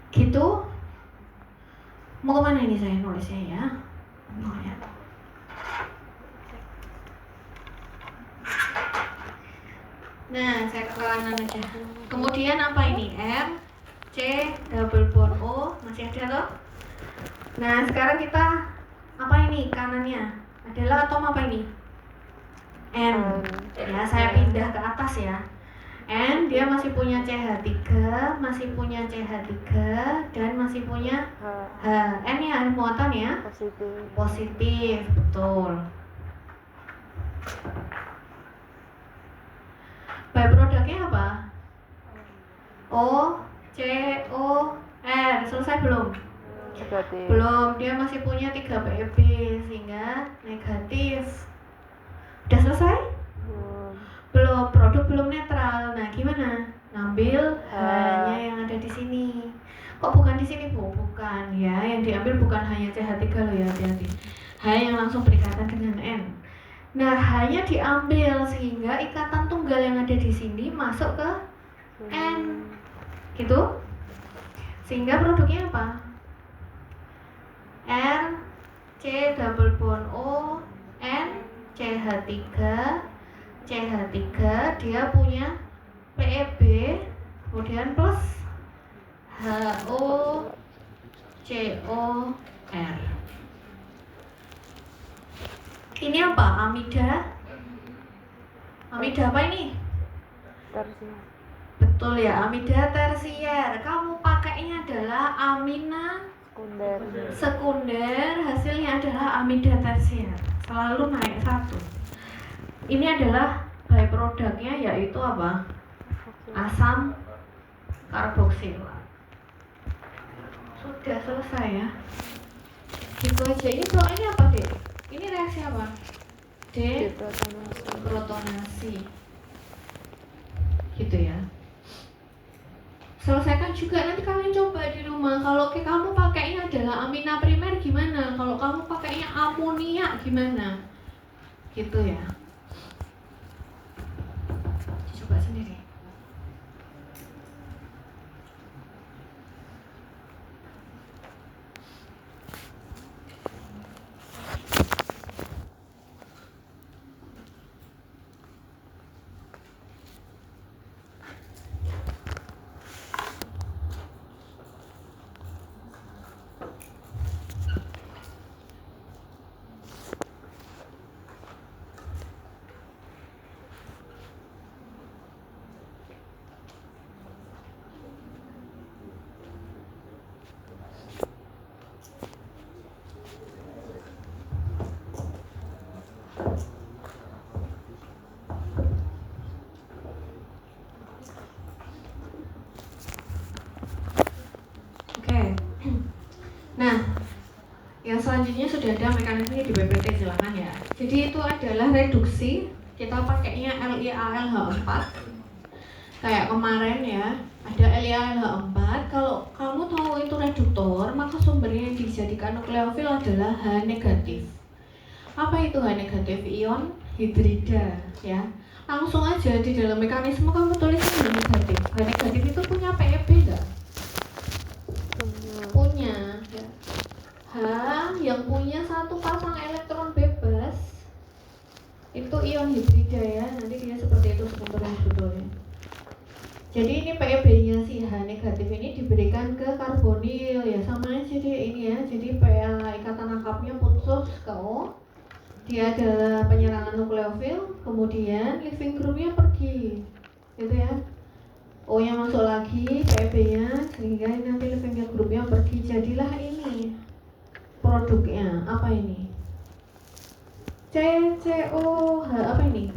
Gitu. Mau kemana ini saya nulisnya ya? Nah, saya ke kanan aja. Kemudian apa ini? R, C, double bond O, masih ada loh? Nah, sekarang kita apa ini kanannya? Adalah atom apa ini? N. Ya, saya pindah ke atas ya. N, dia masih punya CH3, masih punya CH3, dan masih punya H. N ya, muatan ya? Positif, betul. Byproductnya apa? O, C, O, R. Selesai belum? Belum, dia masih punya 3 PEB sehingga negatif. Udah selesai? Belum, produk belum netral. Nah, gimana? Ngambil H-nya yang ada di sini. Kok bukan di sini, Bu? Bukan ya, yang diambil bukan hanya CH3 loh ya, hati-hati. H yang langsung berikatan dengan N. Nah, H-nya diambil sehingga ikatan tunggal yang ada di sini masuk ke N. Gitu? Sehingga produknya apa? R, C double bond O, N, CH3, CH3 dia punya PEB, kemudian plus HO, CO, R. Ini apa? Amida. Amida apa ini? Tersier. Betul ya, amida tersier. Kamu pakainya adalah amina sekunder, hasilnya adalah amida tersier. Selalu naik 1. Ini adalah byproductnya yaitu apa? Asam karboksilat. Sudah selesai ya. Gitu aja. Ini soalnya apa, Dek? Ini reaksi apa? Deprotonasi. Gitu ya. Selesaikan juga, nanti kalian coba di rumah. Kalau kamu pakainya adalah amina primer gimana? Kalau kamu pakainya amonia gimana? Gitu ya. Coba sendiri. Nah, yang selanjutnya sudah ada mekanismenya di PPT, silakan ya. Jadi itu adalah reduksi. Kita pakainya LiAlH4. Kayak kemarin ya, ada LiAlH4. Kalau kamu tahu itu reduktor, maka sumbernya yang dijadikan nukleofil adalah H negatif. Apa itu H negatif? Ion hidrida ya. Langsung aja di dalam mekanisme kamu tulis H negatif. H negatif itu punya PEB enggak? Punya ya. H yang punya satu pasang elektron bebas itu ion hidrida ya, nanti dia seperti itu strukturnya sebetulnya. Jadi ini PEB-nya si H negatif ini diberikan ke karbonil ya, sama aja dia ini ya. Jadi ikatan angkapnya putus ke O, dia adalah penyerangan nukleofil, kemudian leaving groupnya pergi gitu ya. O nya masuk lagi, PEB-nya, sehingga nanti leaving groupnya pergi, jadilah ini produknya. Apa ini? CCOH, apa ini?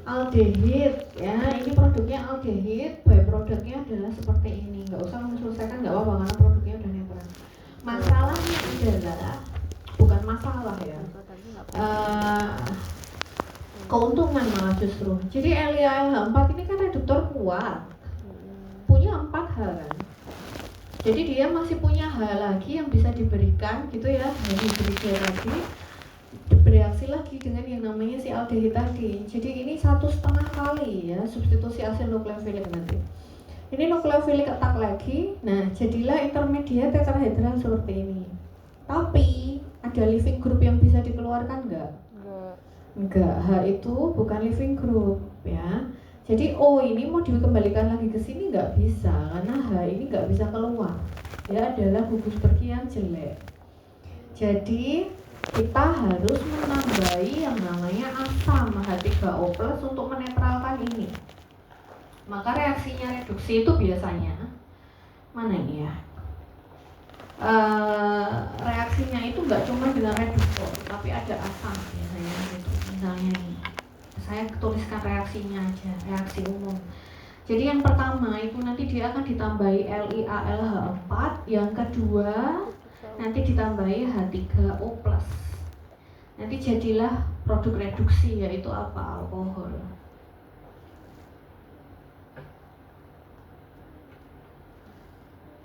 Aldehid ya, ini produknya aldehid, byproductnya adalah seperti ini. Nggak usah menyelesaikan, nggak apa-apa karena produknya udah netral. Masalahnya adalah, bukan masalah ya, keuntungan malah justru. Jadi LiAlH4 ini kan reduktor kuat, punya 4 H kan. Jadi dia masih punya H lagi yang bisa diberikan gitu ya, dari hidrida tadi bereaksi lagi dengan yang namanya si aldehid tadi. Jadi ini 1,5 kali ya substitusi asil nukleofilik nanti. Ini nukleofilik ketak lagi, nah jadilah intermediat tetrahedral seperti ini. Tapi ada living group yang bisa dikeluarkan nggak? Enggak. Enggak, H itu bukan living group ya. Jadi O ini mau dikembalikan lagi ke sini nggak bisa karena H ini nggak bisa keluar. Dia adalah gugus pergi yang jelek. Jadi kita harus menambahi yang namanya asam H3O+ untuk menetralkan ini. Maka reaksinya reduksi itu biasanya mana ini ya? Reaksinya itu nggak cuma dengan reduktor, tapi ada asam biasanya gitu. Misalnya ini, saya tuliskan reaksinya aja, reaksi umum. Jadi yang pertama itu nanti dia akan ditambahi LiAlH4, yang kedua nanti ditambahi H3O+. Nanti jadilah produk reduksi, yaitu apa? Alkohol.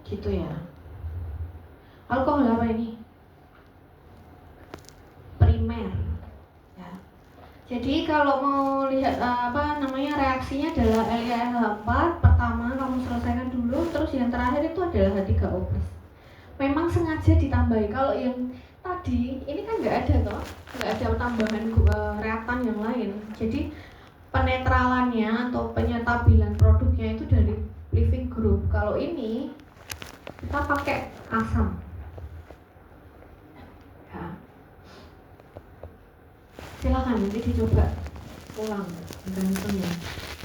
Gitu ya. Alkohol apa ini? Primer. Ya. Jadi kalau mau lihat reaksinya adalah LiAlH4. Pertama kamu selesaikan dulu, terus yang terakhir itu adalah H3O+. Memang sengaja ditambahi. Kalau yang tadi ini kan nggak ada toh, nggak ada tambahan reaktan yang lain. Jadi penetralannya atau penyetabilan produknya itu dari living group. Kalau ini kita pakai asam. Ya. Silakan nanti dicoba ulang mekanismenya.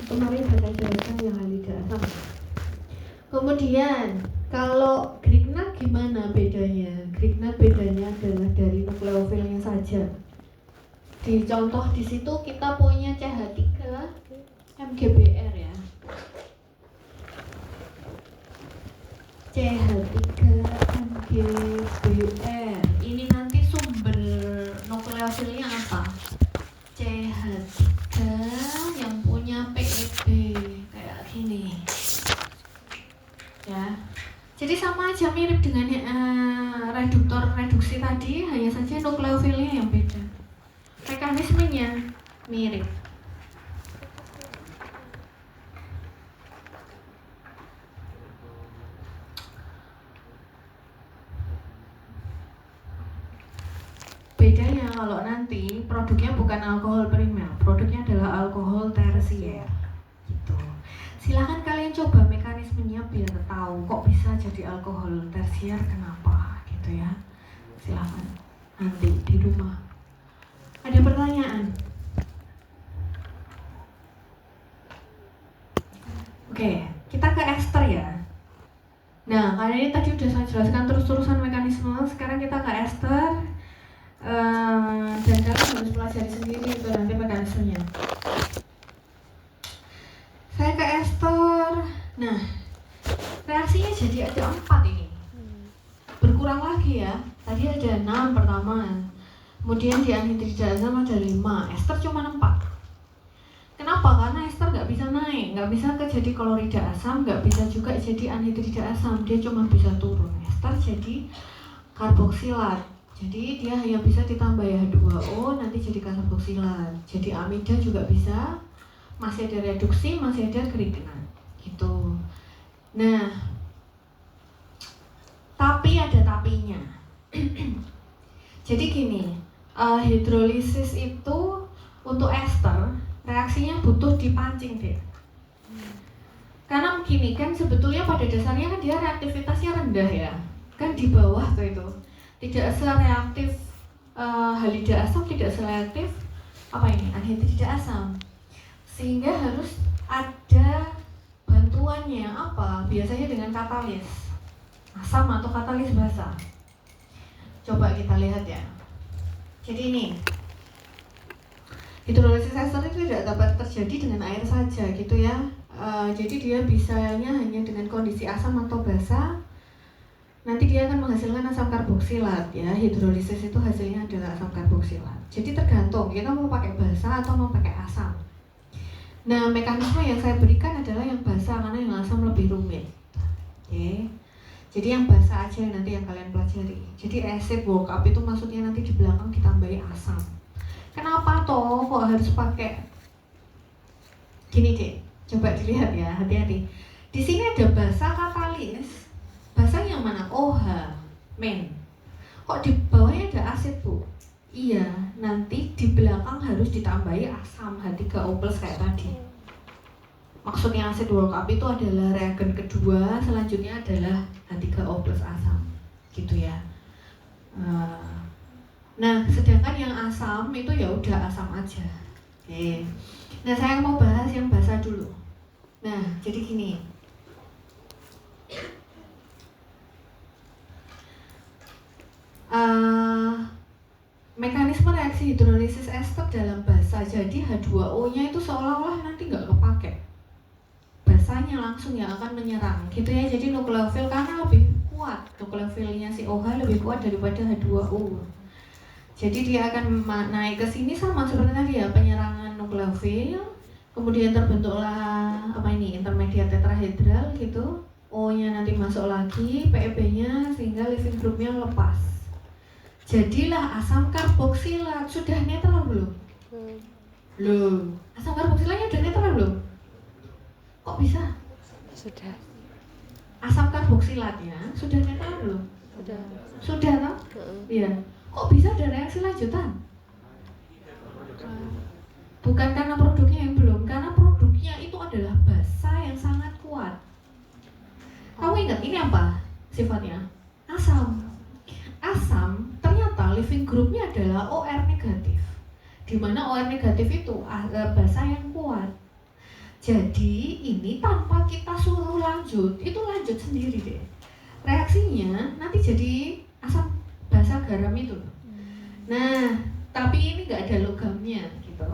Kemarin saya jelaskan yang halida asam. Kemudian kalau Grignard gimana bedanya? Grignard bedanya adalah dari nukleofilnya saja. Di contoh di situ kita punya CH3 MGBR ya. CH3 MGBR. Ini nanti sumber nukleofilnya apa? CH3 yang punya PEB kayak gini. Ya. Jadi sama aja mirip dengan reduktor reduksi tadi, hanya saja nukleofilnya yang beda. Mekanismenya mirip. Bedanya kalau nanti produknya bukan alkohol primer, produknya adalah alkohol tersier. Gitu. Silahkan kalian coba mekanismenya biar tahu kok bisa jadi alkohol tersier kenapa gitu ya. Silahkan nanti di rumah. Ada pertanyaan? Oke, kita ke ester ya. Nah, karena ini tadi udah saya jelaskan terus-terusan mekanisme, sekarang kita ke ester. Dan kalian harus pelajari sendiri itu nanti mekanismenya. Saya ke ester. Nah, reaksinya jadi ada 4 ini. Berkurang lagi ya. Tadi ada 6 pertama. Kemudian di anhidrida asam ada 5. Ester cuma 4. Kenapa? Karena ester nggak bisa naik, nggak bisa jadi klorida asam, nggak bisa juga jadi anhidrida asam. Dia cuma bisa turun. Ester jadi karboksilat. Jadi dia hanya bisa ditambah H2O nanti jadi karboksilat. Jadi amida juga bisa. Masih ada reduksi, masih ada Grignard gitu. Nah, tapi ada tapinya. Jadi gini, hidrolisis itu untuk ester reaksinya butuh dipancing deh. Karena begini kan sebetulnya pada dasarnya kan dia reaktivitasnya rendah ya, kan di bawah tuh itu. Tidak sereaktif halida asam, tidak sereaktif apa ini anhidrida asam. Sehingga harus ada bantuannya apa? Biasanya dengan katalis asam atau katalis basa. Coba kita lihat ya. Jadi ini hidrolisis ester itu tidak dapat terjadi dengan air saja gitu ya. Jadi dia bisanya hanya dengan kondisi asam atau basa. Nanti dia akan menghasilkan asam karboksilat ya. Hidrolisis itu hasilnya adalah asam karboksilat. Jadi tergantung kita mau pakai basa atau mau pakai asam. Nah, mekanisme yang saya berikan adalah yang basa karena yang asam lebih rumit. Oke. Jadi yang basa aja nanti yang kalian pelajari. Jadi acid workup itu maksudnya nanti di belakang ditambahi asam. Kenapa toh kok harus pakai gini deh? Coba dilihat ya, hati-hati. Di sini ada basa katalis. Basa yang mana? OH, main. Kok di bawahnya ada asid, Bu? Iya, nanti di belakang harus ditambahi asam H3O+ kayak tadi. Maksudnya asid work up itu adalah reagen kedua, selanjutnya adalah H3O+ asam, gitu ya. Nah, sedangkan yang asam itu ya udah asam aja. Oke. Nah, saya mau bahas yang basa dulu. Nah, jadi gini. Mekanisme reaksi hidrolisis ester dalam basa, jadi H2O-nya itu seolah-olah nanti nggak kepake. Basanya langsung yang akan menyerang, gitu ya. Jadi nukleofil karena lebih kuat, nukleofilnya si OH lebih kuat daripada H2O. Jadi dia akan naik ke sini sama seperti tadi ya, penyerangan nukleofil. Kemudian terbentuklah intermediat tetrahedral gitu. O-nya nanti masuk lagi, PEB-nya sehingga leaving groupnya lepas. Jadilah asam karboksilat. Sudah netral belum? Belum. Asam karboksilatnya udah netral belum? Kok bisa? Sudah. Asam karboksilatnya sudah netral belum? Sudah. Sudah toh? Iya. Kok bisa ada reaksi lanjutan? Bukan karena produknya yang belum, karena produknya itu adalah basa yang sangat kuat. Kamu ingat ini apa sifatnya? Asam. Asam ternyata living groupnya adalah OR negatif, di mana OR negatif itu basa yang kuat. Jadi ini tanpa kita suruh lanjut, itu lanjut sendiri deh. Reaksinya nanti jadi asam basa garam itu. Nah, tapi ini nggak ada logamnya gitu.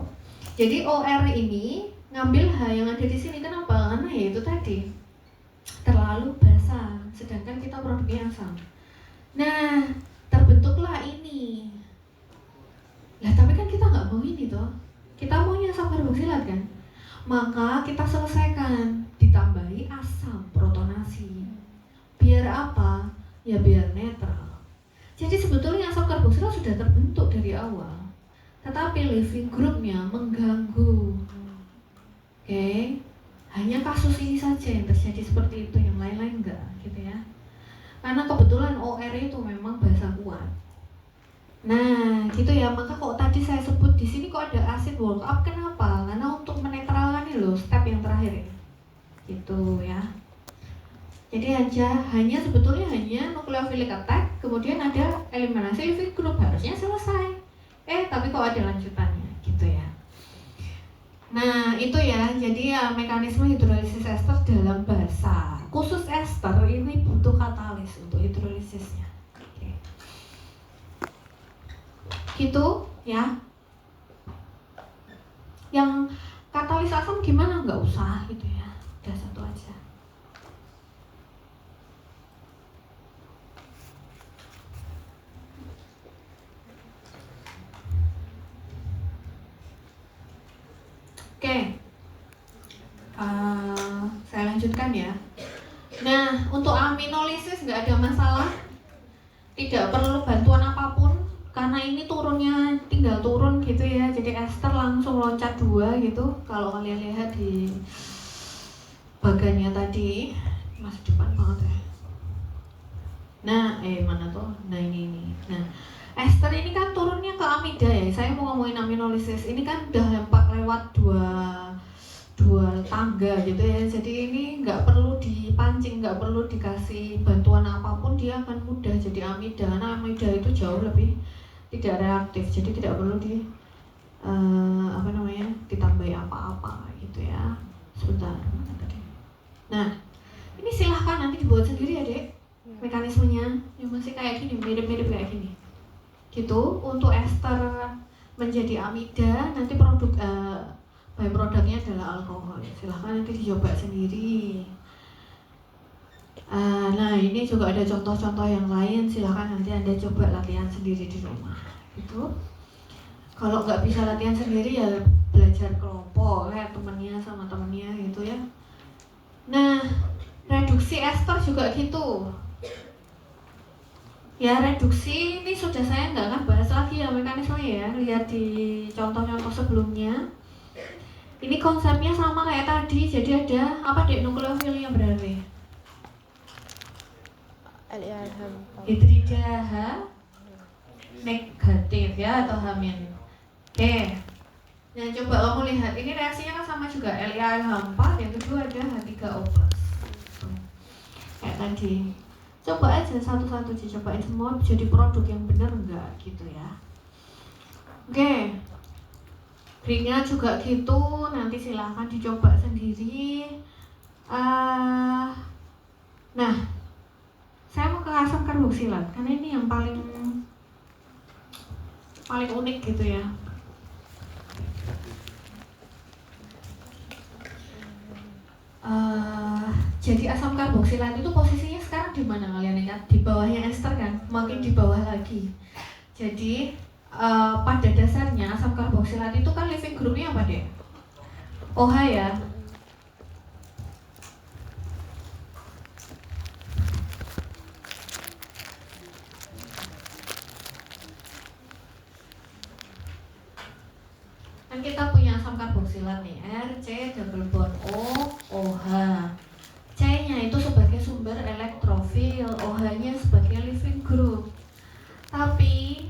Jadi OR ini ngambil H yang ada di sini. Kenapa? Karena ya itu tadi terlalu basa, sedangkan kita produknya asam. Nah, terbentuklah ini. Lah tapi kan kita nggak mau ini toh. Kita maunya asam karboksilat kan. Maka kita selesaikan, ditambahi asam protonasi. Biar apa? Ya biar netral. Jadi sebetulnya asam karboksilat sudah terbentuk dari awal, tetapi leaving groupnya mengganggu. Oke. Hanya kasus ini saja yang terjadi seperti itu, yang lain-lain enggak gitu ya. Karena kebetulan OR itu memang basa kuat. Nah, gitu ya. Maka kok tadi saya sebut di sini kok ada acid work up, kenapa? Karena untuk menetralkan ini loh, step yang terakhir ya. Gitu ya. Jadi hanya sebetulnya hanya nucleophilic attack, kemudian ada eliminasi leaving group, harusnya selesai. Tapi kok ada lanjutannya, gitu ya. Nah, itu ya. Jadi ya mekanisme hidrolisis ester dalam basa. Khusus ester ini butuh katalis untuk hidrolisisnya. Oke. Gitu ya. Yang katalis asam gimana? Nggak usah gitu ya. Udah satu aja. Oke. Saya lanjutkan ya. Nah, untuk aminolisis nggak ada masalah, tidak perlu bantuan apapun karena ini turunnya tinggal turun gitu ya. Jadi ester langsung loncat 2 gitu. Kalau kalian lihat di bagannya tadi masih depan banget ya. Nah, mana tuh? Nah ini. Nah, ester ini kan turunnya ke amida ya. Saya mau ngomongin aminolisis. Ini kan udah lewat dua tangga gitu ya. Jadi ini nggak perlu dipancing, nggak perlu dikasih bantuan apapun, dia akan mudah jadi amida. Karena amida itu jauh lebih tidak reaktif, jadi tidak perlu ditambahi apa-apa gitu ya. Sebentar, mana tadi? Nah, ini silahkan nanti dibuat sendiri ya dek, mekanismenya yang masih kayak gini, mirip-mirip kayak gini. Gitu. Untuk ester menjadi amida, nanti byproduct-nya adalah alkohol. Silahkan nanti dicoba sendiri. Nah, ini juga ada contoh-contoh yang lain. Silahkan nanti Anda coba latihan sendiri di rumah. Gitu. Kalau nggak bisa latihan sendiri ya belajar kelompok, lihat temennya sama temennya gitu ya. Nah, reduksi ester juga gitu. Ya, reduksi ini sudah saya nggak akan bahas lagi ya mekanismenya ya. Lihat di contoh-contoh sebelumnya. Ini konsepnya sama kayak tadi. Jadi ada apa dek nukleofilnya berarti? LIRH. Hidrida H negatif ya atau H-. Oke. Nah, coba kamu lihat ini reaksinya kan sama juga, LiAH4, yang kedua ada H3O+. Kayak tadi. Coba aja satu-satu dicobain semua jadi produk yang benar enggak gitu ya. Oke. Ringnya juga gitu, nanti silahkan dicoba sendiri. Nah, saya mau ke asam karboksilat karena ini yang paling unik gitu ya. Jadi asam karboksilat itu posisinya sekarang di mana kalian ingat? Di bawahnya ester kan, makin di bawah lagi. Jadi pada dasarnya asam karboksilat itu kan living groupnya apa deh? OH ya. Kan kita punya asam karboksilat nih, RC double bond O, OH. C-nya itu sebagai sumber elektrofil, OH-nya sebagai living group. Tapi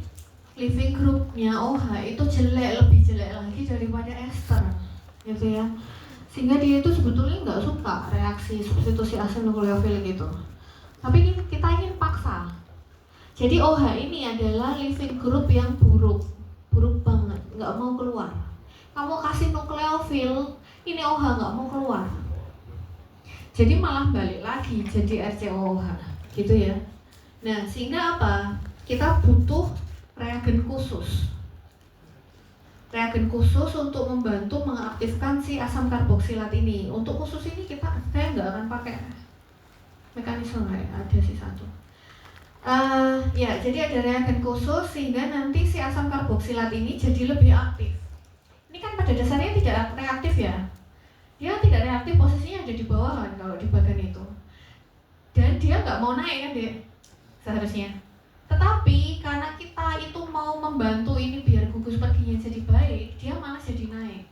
living groupnya OH itu lebih jelek lagi daripada ester, gitu ya. Sehingga dia itu sebetulnya nggak suka reaksi substitusi asil nukleofil gitu. Tapi kita ingin paksa. Jadi OH ini adalah living group yang buruk banget, nggak mau keluar. Kamu kasih nukleofil, ini OH nggak mau keluar. Jadi malah balik lagi jadi RCOH, gitu ya. Nah, sehingga apa? Kita butuh reagen khusus. Reagen khusus untuk membantu mengaktifkan si asam karboksilat ini. Untuk khusus ini saya nggak akan pakai mekanisme ada sih satu. Ya, jadi ada reagen khusus sehingga nanti si asam karboksilat ini jadi lebih aktif. Ini kan pada dasarnya tidak reaktif ya. Dia tidak reaktif, posisinya ada di bawah kan kalau di badan itu. Dan dia nggak mau naik kan dek, seharusnya. Tetapi karena kita itu mau membantu ini biar gugus perginya jadi baik, dia malah jadi naik.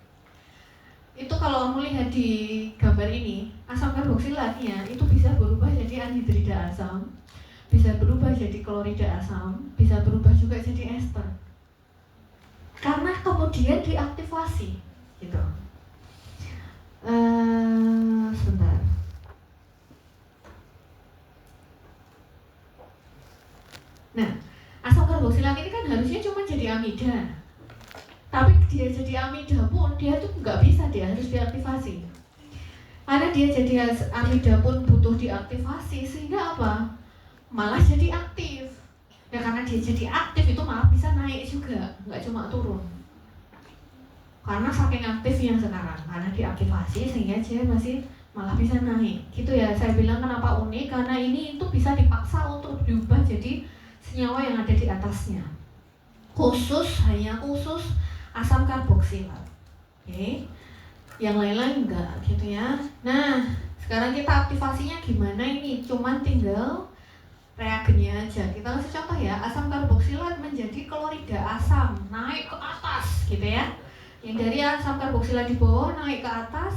Itu kalau kamu lihat di gambar ini, asam karboksilatnya itu bisa berubah jadi anhidrida asam, bisa berubah jadi klorida asam, bisa berubah juga jadi ester. Karena kemudian diaktifasi, gitu. Sebentar. Nah, asam karboksilat ini kan harusnya cuma jadi amida. Tapi dia jadi amida pun dia tuh nggak bisa, dia harus diaktifasi. Karena dia jadi amida pun butuh diaktifasi, sehingga apa? Malah jadi aktif. Nah, karena dia jadi aktif itu malah bisa naik juga, nggak cuma turun. Karena saking aktifnya sekarang, karena diaktifasi sehingga dia masih malah bisa naik. Gitu ya, saya bilang kenapa unik, karena ini itu bisa dipaksa untuk diubah jadi senyawa yang ada di atasnya. Hanya khusus asam karboksilat. Oke. Yang lain-lain enggak gitu ya. Nah, sekarang kita aktivasinya gimana ini? Cuman tinggal reagennya aja. Kita kasih contoh ya, asam karboksilat menjadi klorida asam, naik ke atas gitu ya. Yang dari asam karboksilat di bawah naik ke atas,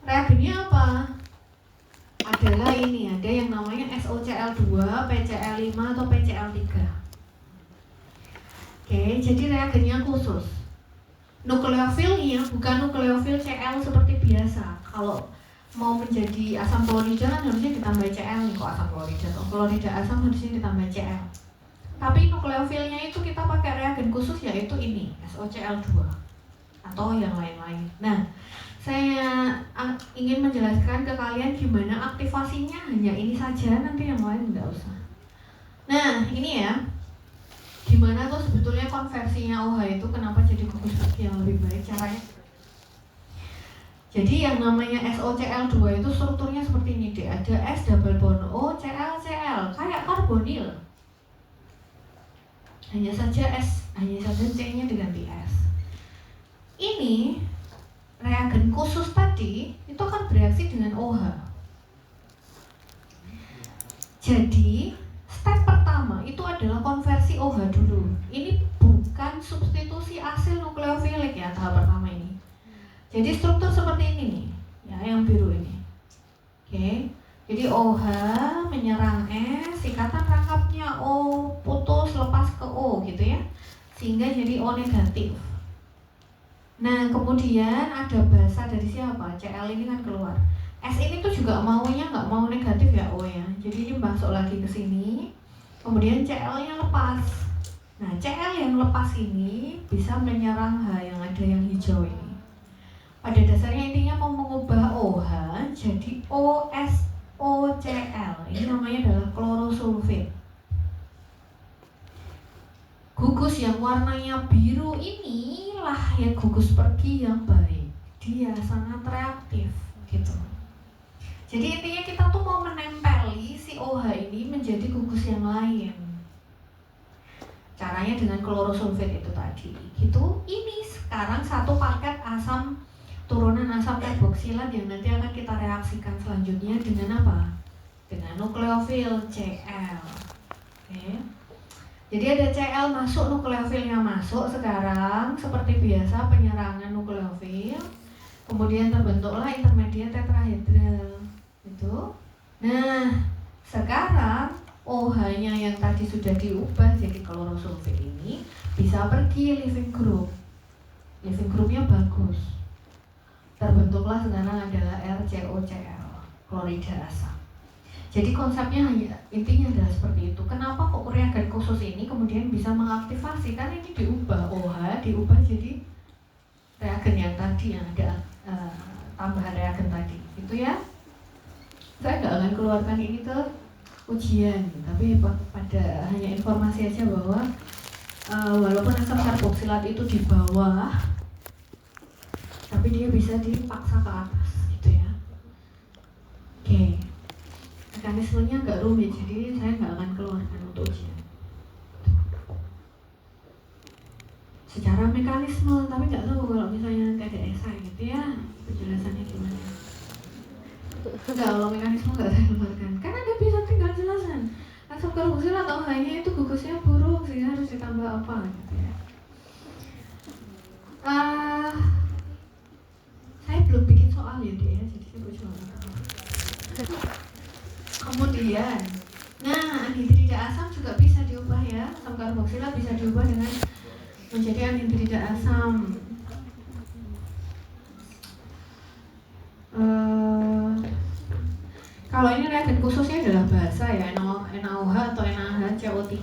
reagennya apa? Adalah ini, ada yang namanya SOCl2, PCl5 atau PCl3. Oke, jadi reagennya khusus. Nukleofilnya bukan nukleofil Cl seperti biasa. Kalau mau menjadi asam klorida kan harusnya ditambah Cl nih, kok asam klorida atau klorida asam harusnya ditambah Cl. Tapi nukleofilnya itu kita pakai reagen khusus, yaitu ini, SOCl2 atau yang lain-lain. Nah, saya ingin menjelaskan ke kalian gimana aktivasinya, hanya ini saja, nanti yang lain nggak usah. Nah, ini ya, gimana tuh sebetulnya konversinya OH itu, kenapa jadi gugus pergi yang lebih baik caranya. Jadi yang namanya SOCl2 itu strukturnya seperti ini deh, ada S double bond O, Cl, kayak karbonil. Hanya saja C-nya diganti S. Ini reagen khusus tadi itu akan bereaksi dengan OH. Jadi step pertama itu adalah konversi OH dulu. Ini bukan substitusi asil nukleofilik ya, tahap pertama ini. Jadi struktur seperti ini nih, ya yang biru ini. Oke. Jadi OH menyerang S, ikatan rangkapnya O putus lepas ke O sehingga jadi O negatif. Nah kemudian ada basa dari siapa? Cl ini kan keluar. S ini tuh juga maunya nggak mau negatif ya O ya. Jadi ini masuk lagi ke sini. Kemudian Cl-nya lepas. Nah Cl yang lepas ini bisa menyerang H yang ada yang hijau ini. Pada dasarnya intinya mau mengubah OH jadi OSOCl. Ini namanya adalah klorosulfit. Gugus yang warnanya biru inilah yang gugus pergi yang baik. Dia sangat reaktif gitu. Jadi intinya kita tuh mau menempeli si OH ini menjadi gugus yang lain. Caranya dengan klorosulfit itu tadi. Gitu. Ini sekarang satu paket asam turunan asam karboksilat yang nanti akan kita reaksikan selanjutnya dengan apa? Dengan nukleofil Cl. Oke. Jadi ada Cl masuk, nukleofilnya masuk sekarang seperti biasa penyerangan nukleofil. Kemudian terbentuklah intermediat tetrahedral. Gitu. Nah, sekarang OH-nya yang tadi sudah diubah jadi klorosulfit ini bisa pergi leaving group. Leaving groupnya bagus. Terbentuklah sekarang adalah RCOCl, klorida asam. Jadi konsepnya intinya adalah seperti itu. Kenapa kok reagen khusus ini kemudian bisa mengaktifasi? Karena ini diubah OH, diubah jadi reagen yang tadi yang ada tambahan reagen tadi, gitu ya. Saya nggak akan keluarkan ini ke ujian, tapi pada hanya informasi aja bahwa walaupun asam karboksilat itu di bawah, tapi dia bisa dipaksa ke atas, gitu ya. Oke, mekanismenya agak rumit, jadi saya nggak akan keluarkan untuk ujian. Secara mekanisme, tapi nggak tahu kalau misalnya nanti ada esai, gitu ya, penjelasannya gimana. Enggak, kalau mekanisme nggak saya keluarkan, karena dia bisa tinggal jelasan. Asam karboksilat atau hanya itu gugusnya buruk, sehingga harus ditambah apa, gitu ya. Saya belum bikin soal ya dia, jadi saya cuma tahu. Kemudian, nah anhidrida asam juga bisa diubah ya. Asam karboksilat bisa diubah dengan menjadi anhidrida asam. Kalau ini reagen khususnya adalah basa ya, NaOH atau NaHCO3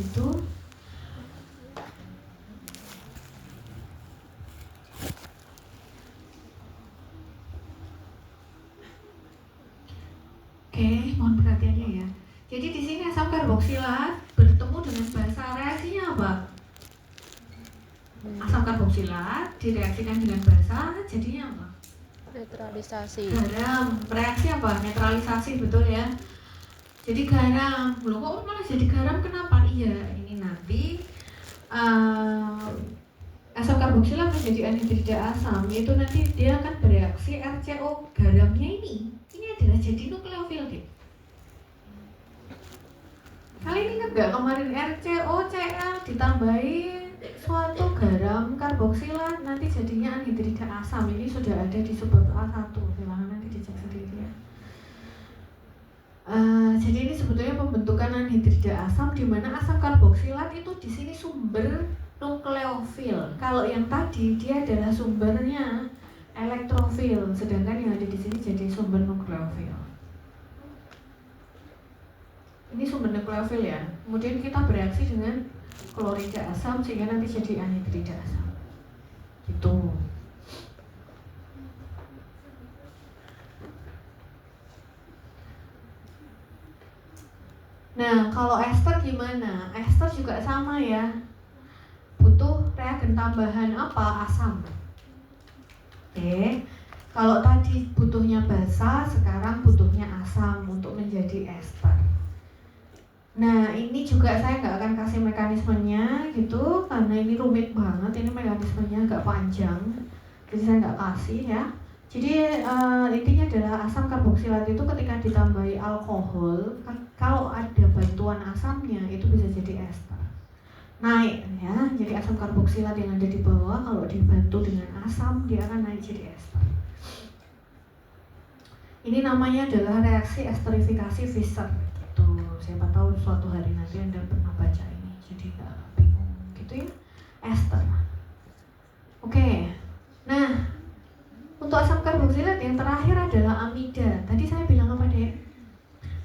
gitu. Oke, mohon perhatiannya ya. Jadi di sini asam karboksilat bertemu dengan basa, reaksinya apa? Asam karboksilat direaksikan dengan basa, jadinya apa? Netralisasi. Garam. Reaksi apa? Netralisasi, betul ya. Jadi garam. Loh kok malah jadi garam, kenapa? Iya, ini nanti asam karboksilat menjadi anhidrida asam, itu nanti dia akan bereaksi RCO garamnya ini adalah jadi nukleofil deh. Kali ini kan nggak, kemarin RCOCl ditambahin suatu garam karboksilat, nanti jadinya anhidrida asam. Ini sudah ada di subbab A1, silahkan nanti dicek sendiri ya. Jadi ini sebetulnya pembentukan anhidrida asam, di mana asam karboksilat itu di sini sumber nukleofil. Kalau yang tadi dia adalah sumbernya elektrofil, sedangkan yang ada di sini jadi sumber nukleofil. Ini sumber nukleofil ya. Kemudian kita bereaksi dengan klorida asam sehingga nanti jadi anhidrida asam. Gitu. Nah, kalau ester gimana? Ester juga sama ya. Butuh reagen tambahan apa? Asam. Oke. Kalau tadi butuhnya basa, sekarang butuhnya asam untuk menjadi ester. Nah, ini juga saya nggak akan kasih mekanismenya gitu, karena ini rumit banget, ini mekanismenya agak panjang, jadi saya nggak kasih ya. Jadi intinya adalah asam karboksilat itu ketika ditambahi alkohol, kalau ada bantuan asamnya itu bisa jadi ester. Naik ya, jadi asam karboksilat yang ada di bawah kalau dibantu dengan asam dia akan naik jadi ester. Ini namanya adalah reaksi esterifikasi Fischer. Siapa tahu suatu hari nanti Anda pernah baca ini, jadi nggak bingung gitu ya.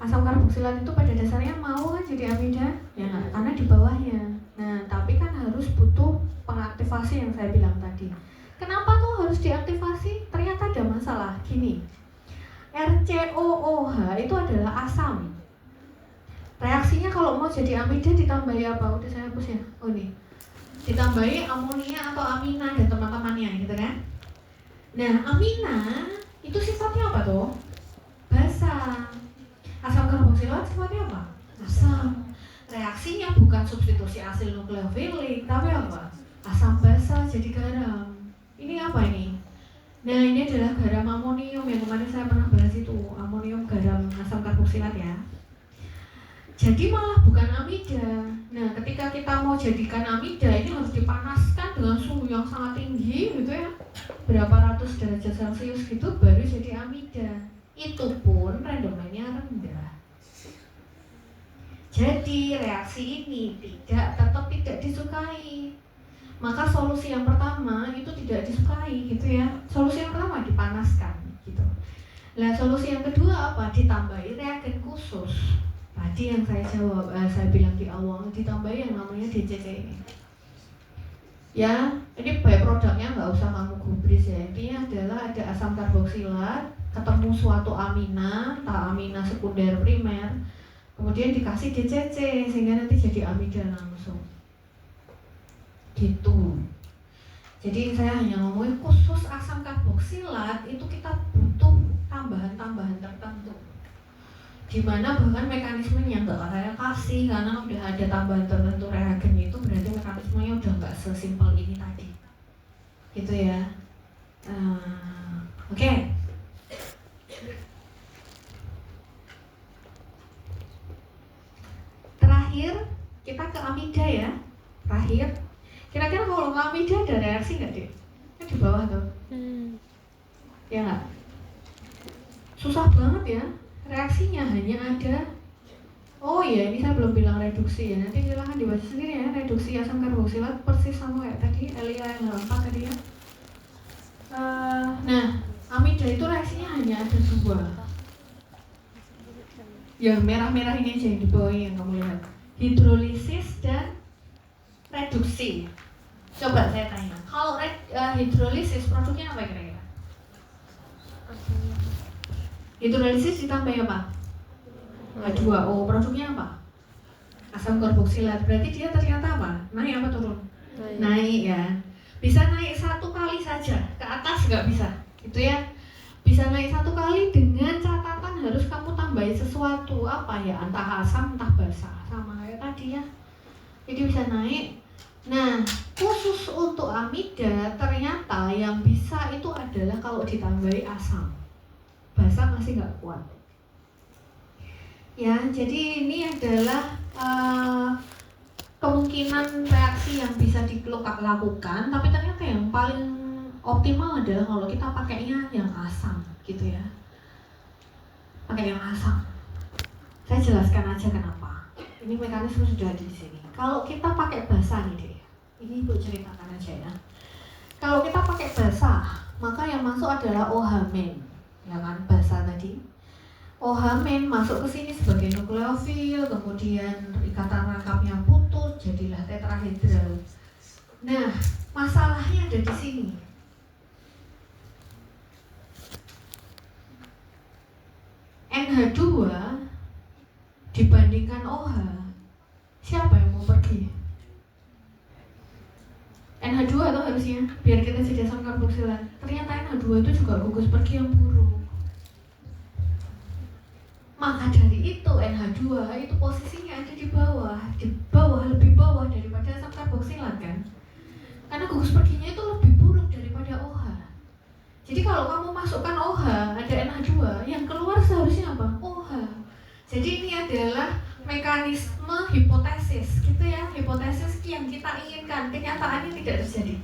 asam karboksilat itu pada dasarnya mau kan jadi amida? Ya nggak, karena di bawahnya. Nah, tapi kan harus butuh pengaktifasi yang saya bilang tadi. Kenapa tuh harus diaktifasi? Ternyata ada masalah. Gini, RCOOH itu adalah asam. Reaksinya kalau mau jadi amida ditambahi apa? Udah saya hapus ya. Oh ini, ditambahi amonia atau amina dan teman-temannya, gitu kan? Nah, amina itu sifatnya apa tuh? Basa. Asam karboksilat sifatnya apa? Asam. Reaksinya bukan substitusi asil nukleofilik, tapi apa? Asam basa jadi garam. Ini apa ini? Nah, ini adalah garam amonium yang kemarin saya pernah bahas itu, amonium garam asam karboksilat ya. Jadi malah bukan amida. Nah, ketika kita mau jadikan amida ini harus dipanaskan dengan suhu yang sangat tinggi gitu ya, berapa ratus derajat Celcius gitu baru jadi amida. Itu pun rendemennya rendah. Jadi reaksi ini tetap tidak disukai. Maka solusi yang pertama itu tidak disukai gitu ya. Solusi yang pertama dipanaskan gitu. Nah, solusi yang kedua apa? Ditambahi reagen khusus. Tadi yang saya jawab, saya bilang di awal, ditambahi yang namanya DCC ini. Ya, ini byproductnya nggak usah kamu gubris ya. Intinya adalah ada asam karboksilat ketemu suatu amina, amina sekunder primer, kemudian dikasih DCC sehingga nanti jadi amida langsung. Gitu. Jadi saya hanya ngomongin khusus asam karboksilat itu kita butuh tambahan-tambahan tertentu. Gimana bahkan mekanismenya nggak saya kasih karena udah ada tambahan tertentu reagen itu berarti mekanismenya udah nggak sesimpel ini tadi. Gitu ya. Oke. Terakhir kita ke amida ya. Terakhir, kira-kira kalau ke amida ada reaksi nggak deh? Kan di bawah tuh. Ya nggak? Susah banget ya. Reaksinya hanya ada. Oh iya, ini saya belum bilang reduksi ya. Nanti silahkan dibaca sendiri ya. Reduksi asam karboksilat persis sama kayak tadi Elia yang 4 tadi ya. Nah, amida itu reaksinya hanya ada 2. Yang merah-merah ini aja yang di bawah yang kamu lihat. Hidrolisis dan reduksi. Coba saya tanya, kalau hidrolisis produknya apa kira-kira? Hidrolisis ditambah apa? H2O, produknya apa? Asam karboksilat. Berarti dia ternyata apa? Naik apa turun? Naik ya. Bisa naik 1 kali saja, ke atas nggak bisa. Itu ya. Bisa naik 1 kali dengan catatan harus kamu tambahin sesuatu apa ya, entah asam entah basa, sama kayak tadi ya. Jadi bisa naik. Nah, khusus untuk amida ternyata yang bisa itu adalah kalau ditambahi asam. Basa masih nggak kuat. Ya, jadi ini adalah kemungkinan reaksi yang bisa dilakukan, tapi ternyata yang paling optimal adalah kalau kita pakainya yang asam, gitu ya. Pakai yang asam. Saya jelaskan aja kenapa. Ini mekanisme sudah ada di sini. Kalau kita pakai basa nih deh, ini Ibu ceritakan aja ya. Kalau kita pakai basa, maka yang masuk adalah OH-, ya kan, basa tadi. OH- masuk ke sini sebagai nukleofil, kemudian ikatan rangkapnya putus, jadilah tetrahedral. Nah, masalahnya ada di sini. NH2 dibandingkan OH, siapa yang mau pergi? NH2 itu harusnya, biar kita jadi asam karboksilat. Ternyata NH2 itu juga gugus pergi yang buruk. Maka dari itu NH2 itu posisinya ada di bawah, lebih bawah daripada asam karboksilat kan? Karena gugus perginya itu lebih buruk daripada OH. Jadi kalau kamu masukkan OH, ada NH2, yang keluar seharusnya apa? OH. Jadi ini adalah mekanisme hipotesis, gitu ya, hipotesis yang kita inginkan. Kenyataannya tidak terjadi.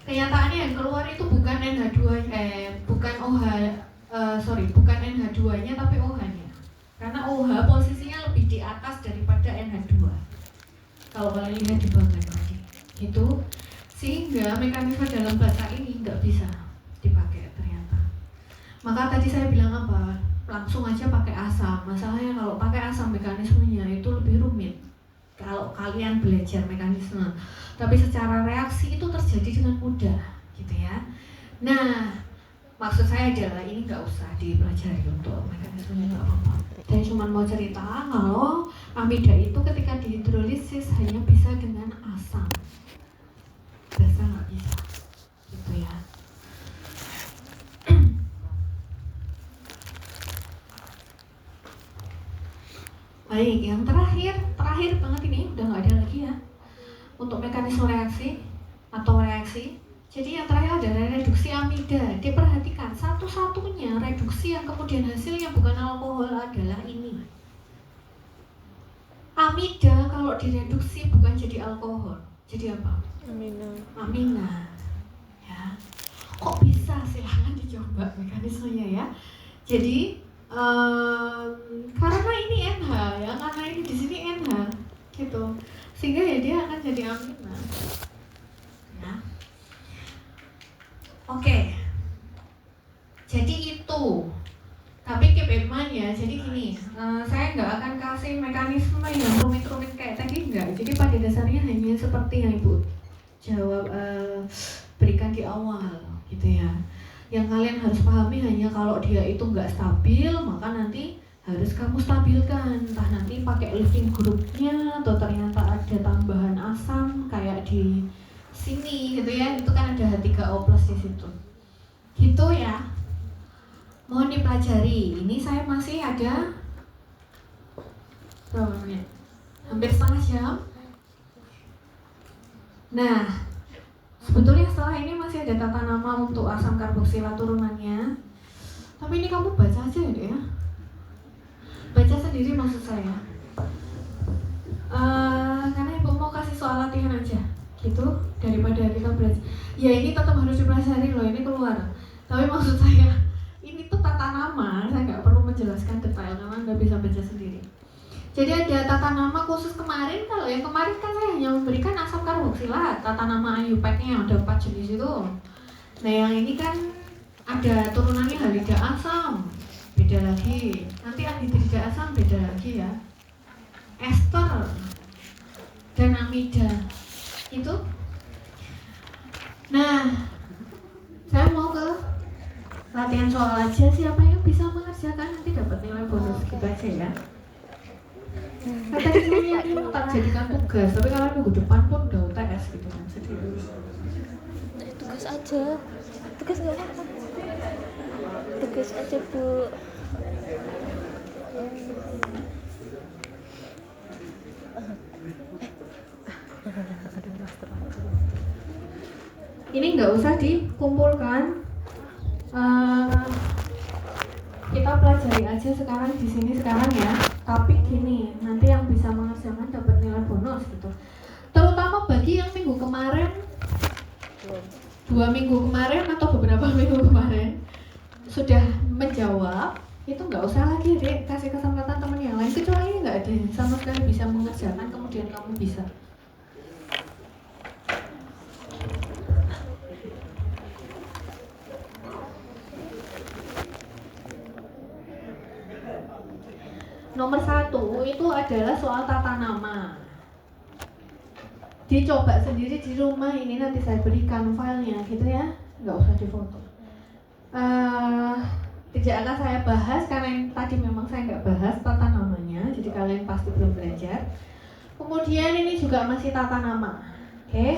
Kenyataannya yang keluar itu bukan NH2, bukan OH. Bukan NH2-nya tapi OH-nya. Karena OH posisinya lebih di atas daripada NH2. Kalau kalian lihat di bawah tadi, itu sehingga mekanisme dalam basa ini nggak bisa dipakai ternyata. Maka tadi saya bilang apa? Langsung aja pakai asam. Masalah mekanismenya itu lebih rumit kalau kalian belajar mekanisme, tapi secara reaksi itu terjadi dengan mudah gitu ya. Nah, maksud saya adalah ini nggak usah dipelajari untuk mekanismenya, nggak apa-apa. Saya cuma mau cerita kalau amida itu ketika dihidrolisis hanya bisa dengan asam, basa nggak bisa gitu ya. Baik, yang terakhir banget ini udah nggak ada lagi ya untuk mekanisme reaksi atau reaksi. Jadi yang terakhir adalah reduksi amida. Diperhatikan satu-satunya reduksi yang kemudian hasilnya bukan alkohol adalah ini. Amida kalau direduksi bukan jadi alkohol, jadi apa? Amina. Ya. Kok bisa? Silahkan dicoba mekanismenya ya. Jadi karena ini NH ya, karena ini di sini NH gitu, sehingga ya dia akan jadi amina. Ya. Oke. Jadi itu. Tapi keep in mind ya. Jadi gini, saya nggak akan kasih mekanisme yang rumit-rumit kayak tadi, enggak. Jadi pada dasarnya hanya seperti yang Ibu jawab berikan di awal gitu ya. Yang kalian harus pahami hanya kalau dia itu nggak stabil, maka nanti harus kamu stabilkan. Entah nanti pakai living groupnya atau ternyata ada tambahan asam kayak di sini gitu ya. Itu kan ada H3O+ di situ. Gitu ya. Mohon dipelajari. Ini saya masih ada berapa menit? Hampir setengah jam. Nah, sebetulnya setelah ini masih ada tata nama untuk asam karboksila turunannya. Tapi ini kamu baca aja ya. Baca sendiri maksud saya. Karena Ibu mau kasih soal latihan aja gitu, daripada kita belajar. Ya ini tetap harus dipelajari loh, ini keluar. Tapi maksud saya, ini tuh tata nama, saya nggak perlu menjelaskan detail karena Anda bisa baca sendiri. Jadi ada tata nama khusus kemarin. Kalau yang kemarin kan saya hanya memberikan asam karboksilat, tata nama IUPAC-nya yang ada 4 jenis itu. Nah yang ini kan ada turunannya halida asam, beda lagi. Nanti anhidrida asam beda lagi ya. Ester dan amida itu. Nah, saya mau ke latihan soal aja. Siapa yang bisa mengerjakan nanti dapat nilai bonus gitu aja ya. Tadi semuanya ini mau tak jadikan tugas, tapi kalau minggu depan pun udah UTS gitu kan. Tugas aja. Tugas nggak apa-apa. Tugas aja Bu. Ini nggak usah dikumpulkan. Kita pelajari aja sekarang di sini sekarang ya. Tapi gini, nanti yang bisa mengerjakan dapat nilai bonus gitu. Terutama bagi yang minggu kemarin, 2 minggu kemarin atau beberapa minggu kemarin sudah menjawab, itu nggak usah lagi deh kasih kesempatan teman yang lain, kecuali nggak ada yang sama sekali bisa mengerjakan kemudian kamu bisa. Nomor 1 itu adalah soal tata nama. Dicoba sendiri di rumah, ini nanti saya berikan filenya gitu ya, nggak usah difoto. Tidak akan saya bahas karena yang tadi memang saya nggak bahas tata namanya, jadi kalian pasti belum belajar. Kemudian ini juga masih tata nama, oke?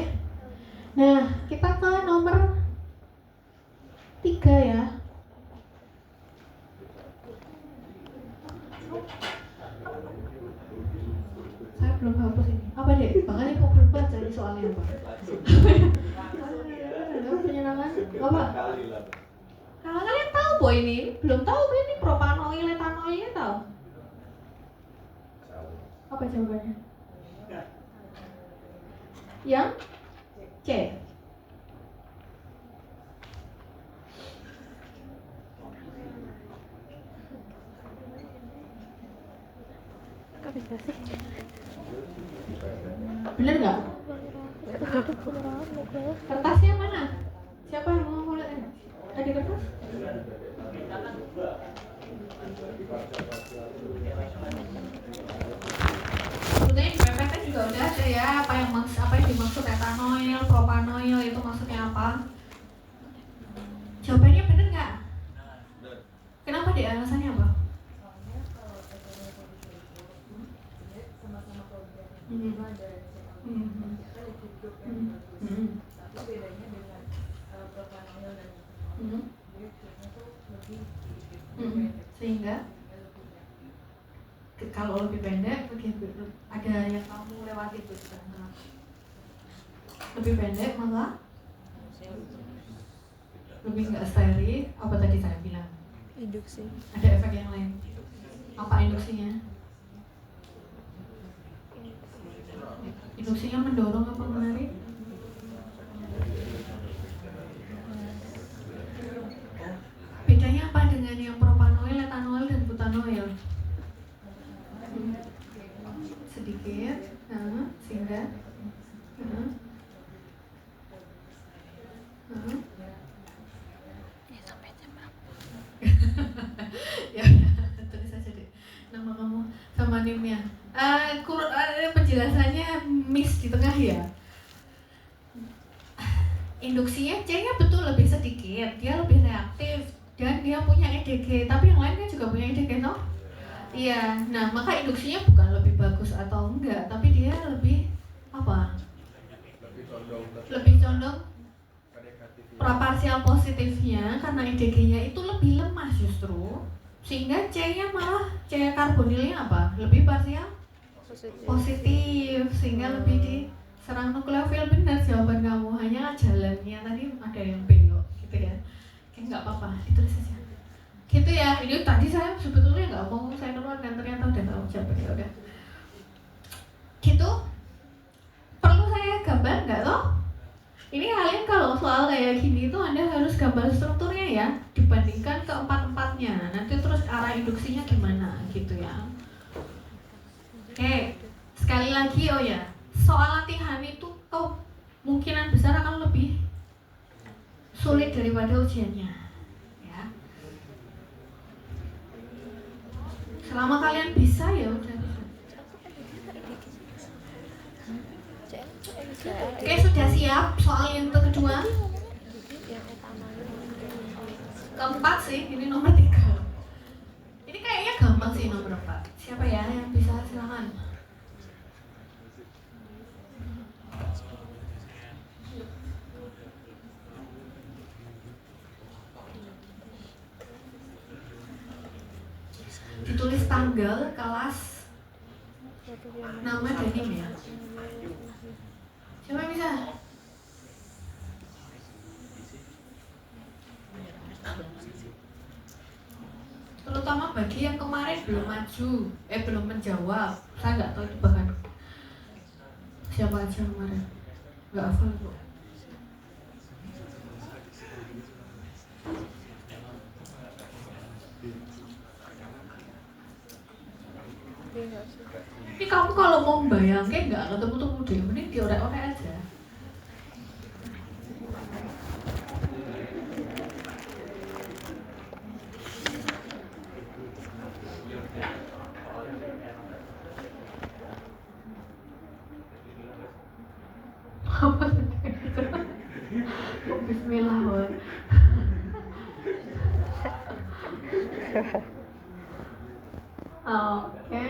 Nah, kita ke nomor 3 ya. Saya belum hapus ini. Apa deh? Bahkan kok belum baca di soalnya apa? Penyenangan apa? Kalau kalian tahu boh ini belum tahu ini propanoil, etanoilnya tahu? Apa jawabannya? Yang C. Kok bisa sih? Bener nggak? Kertasnya mana? Siapa yang mau mulai? Ada kertas? udah ada ya apa yang dimaksud etanoil, propanoil itu maksudnya apa? Jawabannya bener nggak? Benar. Kenapa deh, alasannya apa? Sehingga kalau lebih pendek ada yang kamu lewati itu lebih pendek maka lebih nggak steril. Apa tadi saya bilang? Induksi. Ada efek yang lain. Apa induksinya? Induksinya mendorong apa menarik? Bedanya apa dengan yang propanoil, etanoil, dan butanoil? Sedikit, sehingga Sampai jam berapa? ya tulis aja deh nama kamu sama nimnya. Penjelasannya miss di tengah ya. Induksinya C-nya betul lebih sedikit, dia lebih reaktif dan dia punya EDG, tapi yang lain kan juga punya EDG toh? Iya, nah maka induksinya bukan lebih bagus atau enggak, tapi dia lebih apa? Lebih condong proparsial positifnya karena EDG-nya itu lebih lemah justru, sehingga C-nya malah C karbonilnya apa? Lebih parsial positif, sehingga lebih diserang nukleofil. Benar jawaban kamu, hanya jalannya tadi ada yang belok gitu ya. Oke, nggak apa-apa, ditulis saja. Gitu ya, ini tadi saya sebetulnya nggak mau saya keluarkan, ternyata udah tahu jawabannya udah. Gitu, perlu saya gambar nggak toh? Ini kalian kalau soal kayak gini itu Anda harus gambar strukturnya ya, dibandingkan keempat-empatnya. Nanti terus arah induksinya gimana gitu ya. Oke, sekali lagi oh ya, soal latihan itu kemungkinan besar akan lebih sulit daripada ujiannya. Ya. Selama kalian bisa ya udah. Oke, sudah siap soal yang kedua? Keempat sih, ini nomor 3. Ini kayaknya gampang sih nomor 4. Siapa ya yang bisa, silakan. Ditulis tanggal, kelas, nama, dan email. Siapa yang bisa? Terutama bagi yang kemarin belum maju, belum menjawab. Saya nggak tahu itu bahkan siapa aja kemarin. Nggak hafal kok. Ini kamu kalau mau bayangin nggak ketemu deh, mending diorek-orek aja. Bismillah. Oke.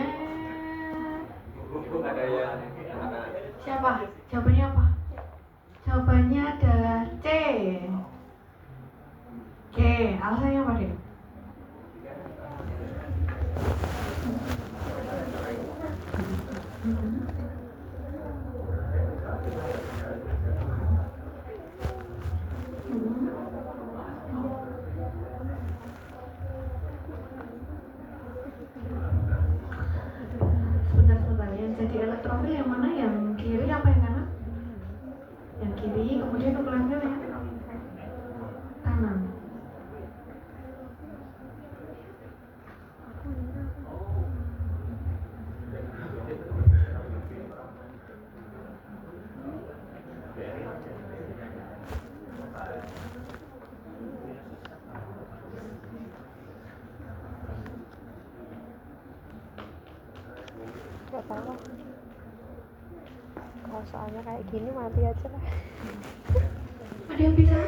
Ada yang Siapa? Jawabannya apa? Jawabannya adalah C. Oke, alasannya apa deh? Sebentar, yang jadi elektrofil yang mana? Yang kiri apa yang kanan? Yang kiri, kemudian nukleofil yang kanan. Gak tahu. Kalau soalnya kayak gini mati aja lah. Ada yang bisa?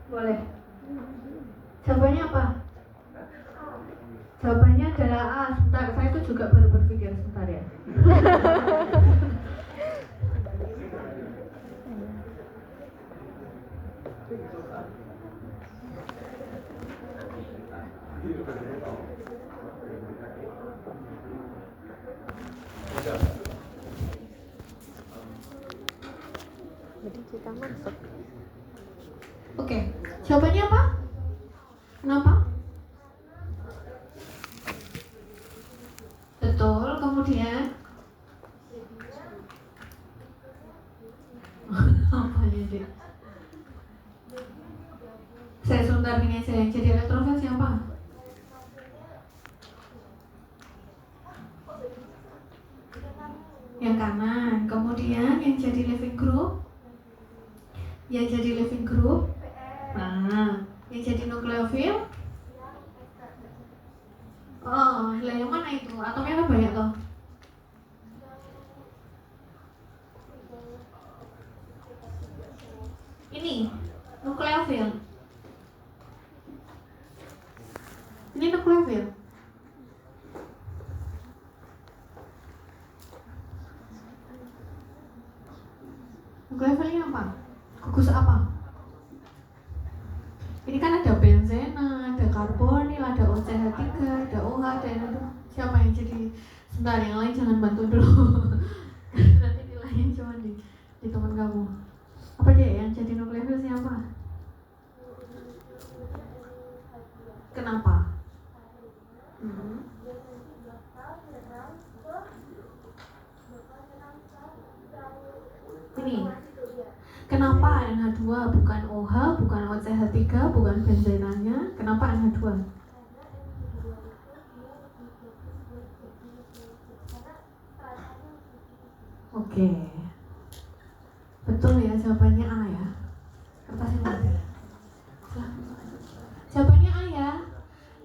Boleh. Jawabannya apa? Jawabannya adalah A. Sebentar, saya itu juga baru berpikir sebentar ya. Jadi kita masuk. Oke, jawabannya apa? Kenapa? Betul, kemudian apa jadi? Saya sebentar nih aja, yang jadi elektrofil siapa? Yang kanan, kemudian yang jadi living group, nah, yang jadi nukleofil. Oh, lah yang mana itu? Atomnya kan banyak loh. Ini nukleofil. Ini nukleofil. Nukleofilnya apa? Gugus apa? Ini kan ada benzena, ada karbonil, ada OCH3, ada OH, ada NH2. Siapa yang jadi? Sebentar, yang lain jangan bantu dulu. Nanti nilainya cuma di teman kamu. Apa deh yang jadi nukleofil siapa? Kenapa? Ini. Kenapa NH2 bukan OH, bukan OCH3, bukan benzenanya? Kenapa NH2? Oke. Betul ya, jawabannya A ya. Kertasnya mana? Jawabannya A ya.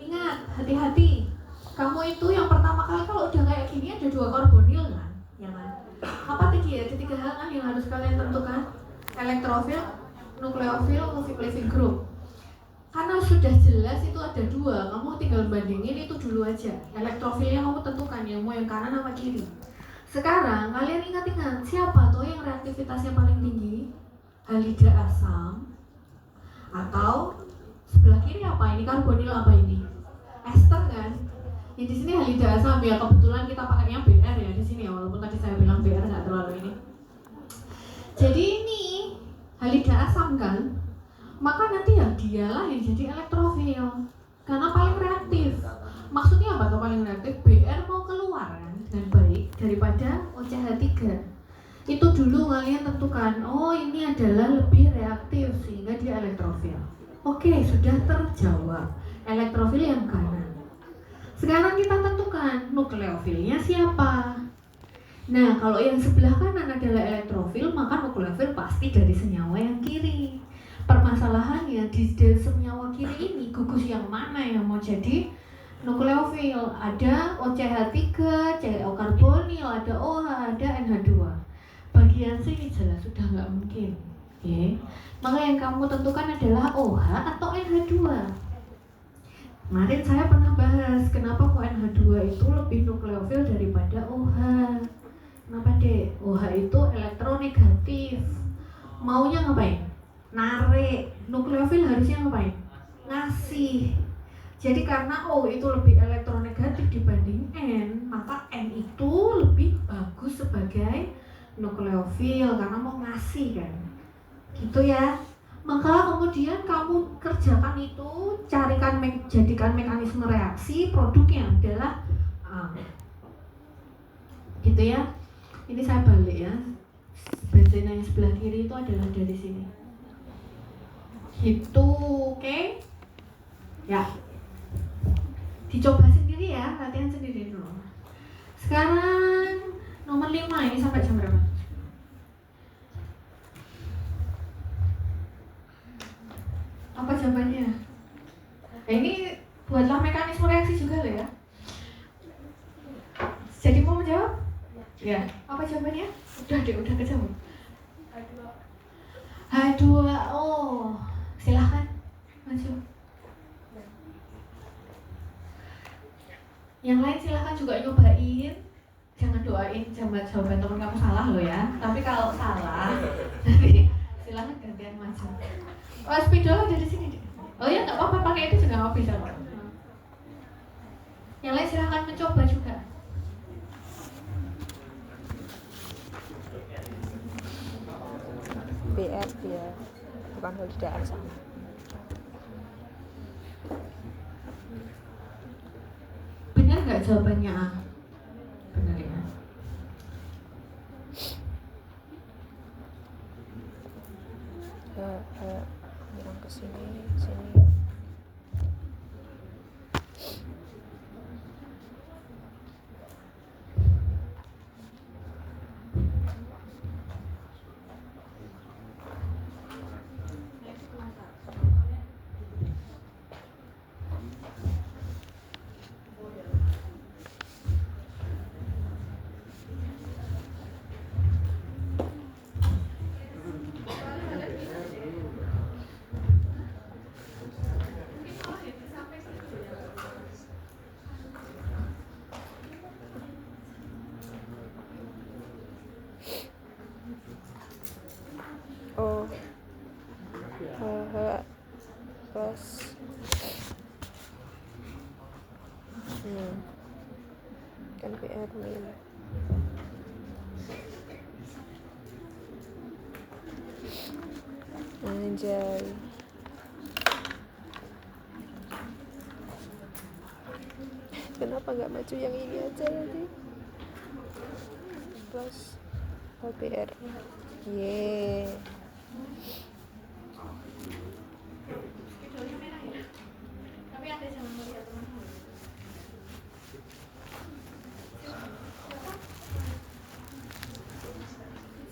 Ingat, hati-hati. Kamu itu yang pertama kali kalau udah kayak gini ada 2 karbonil kan? Ya kan? Apa tadi ya? Ada 3 hal kan yang harus kalian tentukan. Elektrofil, nukleofil, living group. Karena sudah jelas itu ada 2, kamu tinggal bandingin itu dulu aja. Elektrofilnya kamu tentukan ya, mau yang kanan sama kiri. Sekarang kalian ingat-ingat siapa tuh yang reaktivitasnya paling tinggi? Halida asam atau sebelah kiri apa ini? Karbonil apa ini? Ester kan? Ya di sini halida asam ya, kebetulan kita pakainya BR ya di sini ya, walaupun tadi saya bilang BR nggak terlalu ini. Jadi ini halida asam kan, maka nanti ya dialah yang jadi elektrofil karena paling reaktif. Maksudnya apa tuh paling reaktif? BR mau keluar kan dengan baik daripada OCH3. Itu dulu kalian tentukan, oh ini adalah lebih reaktif sehingga dia elektrofil. Oke, sudah terjawab. Elektrofil yang kanan. Sekarang kita tentukan nukleofilnya siapa. Nah, kalau yang sebelah kanan adalah elektrofil, maka nukleofil pasti dari senyawa yang kiri. Permasalahannya di senyawa kiri ini gugus yang mana yang mau jadi nukleofil? Ada OCH3, CO karbonil, ada OH, ada NH2. Bagian sini jelas sudah nggak mungkin. Okay. Maka yang kamu tentukan adalah OH atau NH2. Kemarin saya pernah bahas kenapa kok NH2 itu lebih nukleofil daripada OH. Kenapa deh? OH itu elektronegatif. Maunya ngapain? Narik. Nukleofil harusnya ngapain? Ngasih. Jadi karena O itu lebih elektronegatif dibanding N, maka N itu lebih bagus sebagai nukleofil karena mau ngasih kan. Gitu ya. Maka kemudian kamu kerjakan itu, jadikan mekanisme reaksi, produknya adalah A. Gitu ya. Ini saya balik ya. Benzena yang sebelah kiri itu adalah dari sini. Gitu, oke? Ya. Dicoba sendiri ya, latihan sendiri dulu. Sekarang nomor 5 ini sampai jam berapa? Apa jawabannya? Nah, ini buatlah mekanisme reaksi juga loh ya. Jadi mau menjawab? Ya. Apa jawabannya? Udah kejawab. H2O. Silahkan maju. Yang lain silahkan juga nyobain. Jangan doain jawaban teman kamu salah loh ya. Tapi kalau salah, nanti silahkan gantian maju. Oh, spidol ada di sini. Oh ya, nggak apa-apa, pakai itu juga nggak bisa. Yang lain silahkan mencoba juga. BR dia bukan holiday sama. Benar nggak jawabannya A? Benar ya. Bilang ke sini. Oh, plus kan PR min anjay. Kenapa nggak maju yang ini aja nanti? Plus OPR. Yeay. Tapi ada jangan melihat teman-teman.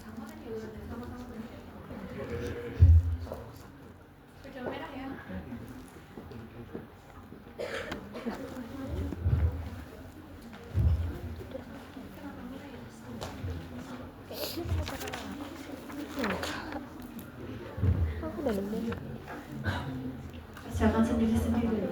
Sama kan ya, sama-sama. Spidol merah ya. Aku udah nemu. Jangan sendiri-sendiri ya.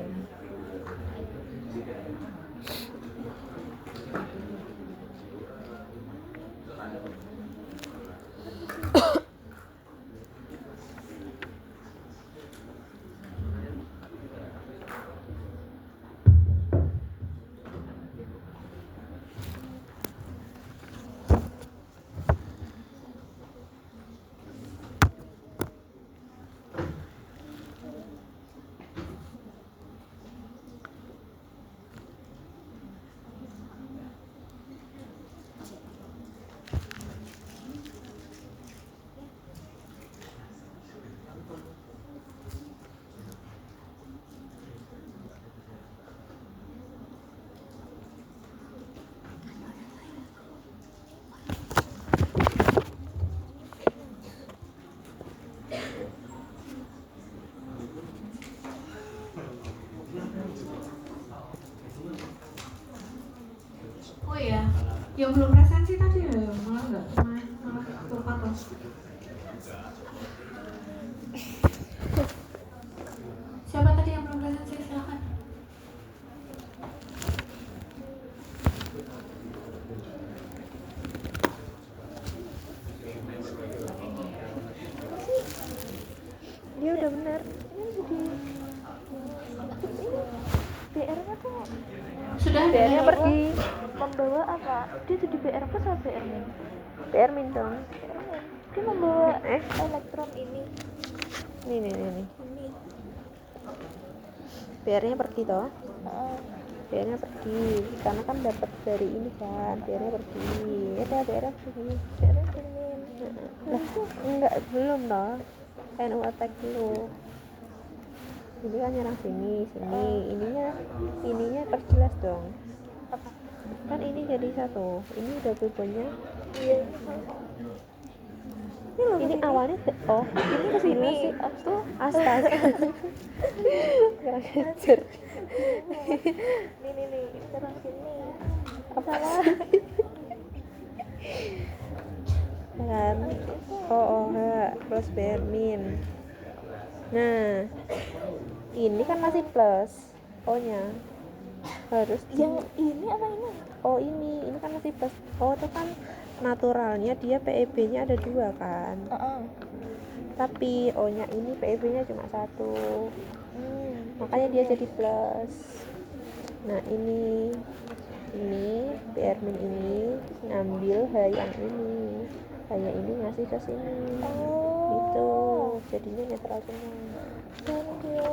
Oh iya, yang belum presensi tadi ya, malah lupa tuh. Siapa tadi yang belum presensi? Silakan. Dia udah benar. Ini PR-nya tuh Sudah ada PR-nya yang pergi membawa apa? Dia tuh di PR apa sama PR min? PR min dong. Dia membawa elektron ini. Nih. PR-nya pergi toh? PR-nya pergi karena kan dapat dari ini kan. PR-nya pergi. Ya PR-nya pergi. PR-nya pergi. Lah, enggak belum toh. NU attack dulu. Ini kan nyerang sini. Ininya perjelas dong. Kan ini jadi satu. Ini udah bebannya. Iya. Ini awalnya ini ke sini tuh astaga. Kurang ajar. Nih, ini terang sini. Apa lah? Kan plus bermin. Nah, ini kan masih plus O-nya. Harus Yang ini apa ini? ini kan masih plus. Itu kan naturalnya dia PEB-nya ada 2 kan. Tapi O-nya ini PEB-nya cuma 1. Makanya dia jadi plus. Nah, ini bermin ini ngambil H yang ini. H-nya ini ngasih ke sini. Gitu. Jadinya netral semua. Thank you.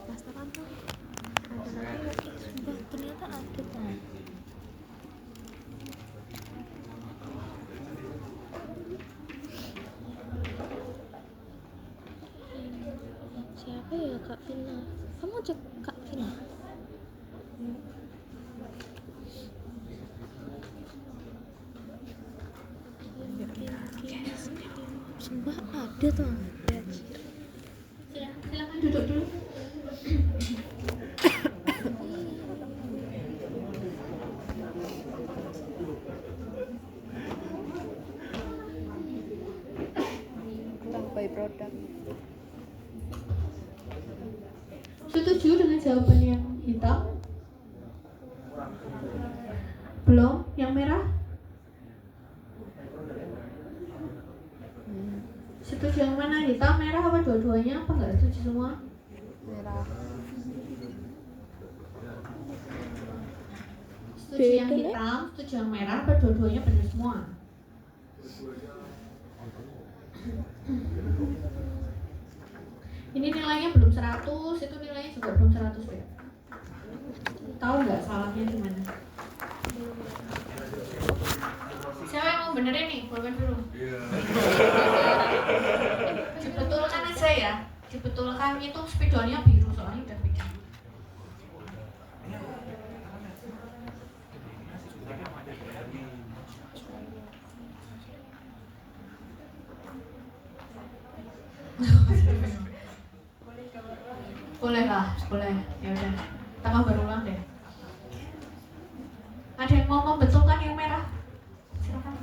Masteran tuh ada lagi. Sumpah ternyata ada tuh. Siapa ya Kak Vina? Kamu cek Kak Vina? Sumpah ada tuh. Silakan duduk dulu. Kurang by product. Setuju dengan jawaban yang hitam? Belum? Yang merah? Setuju yang mana? Hitam, merah, apa dua-duanya? Apa nggak setuju semua? Merah. Setuju yang hitam, setuju yang merah, apa dua-duanya benar semua? Ini nilainya belum 100, itu nilainya juga belum 100 deh. Tahu nggak salahnya di mana? Siapa yang mau benerin nih? Boleh dulu. Dibetulkan aja ya. Dibetulkan itu spidolnya biru soalnya udah beda. Boleh lah, boleh. Ya udah. Kita kabar ulang deh. Ada yang mau membetulkan yang merah? Silakan.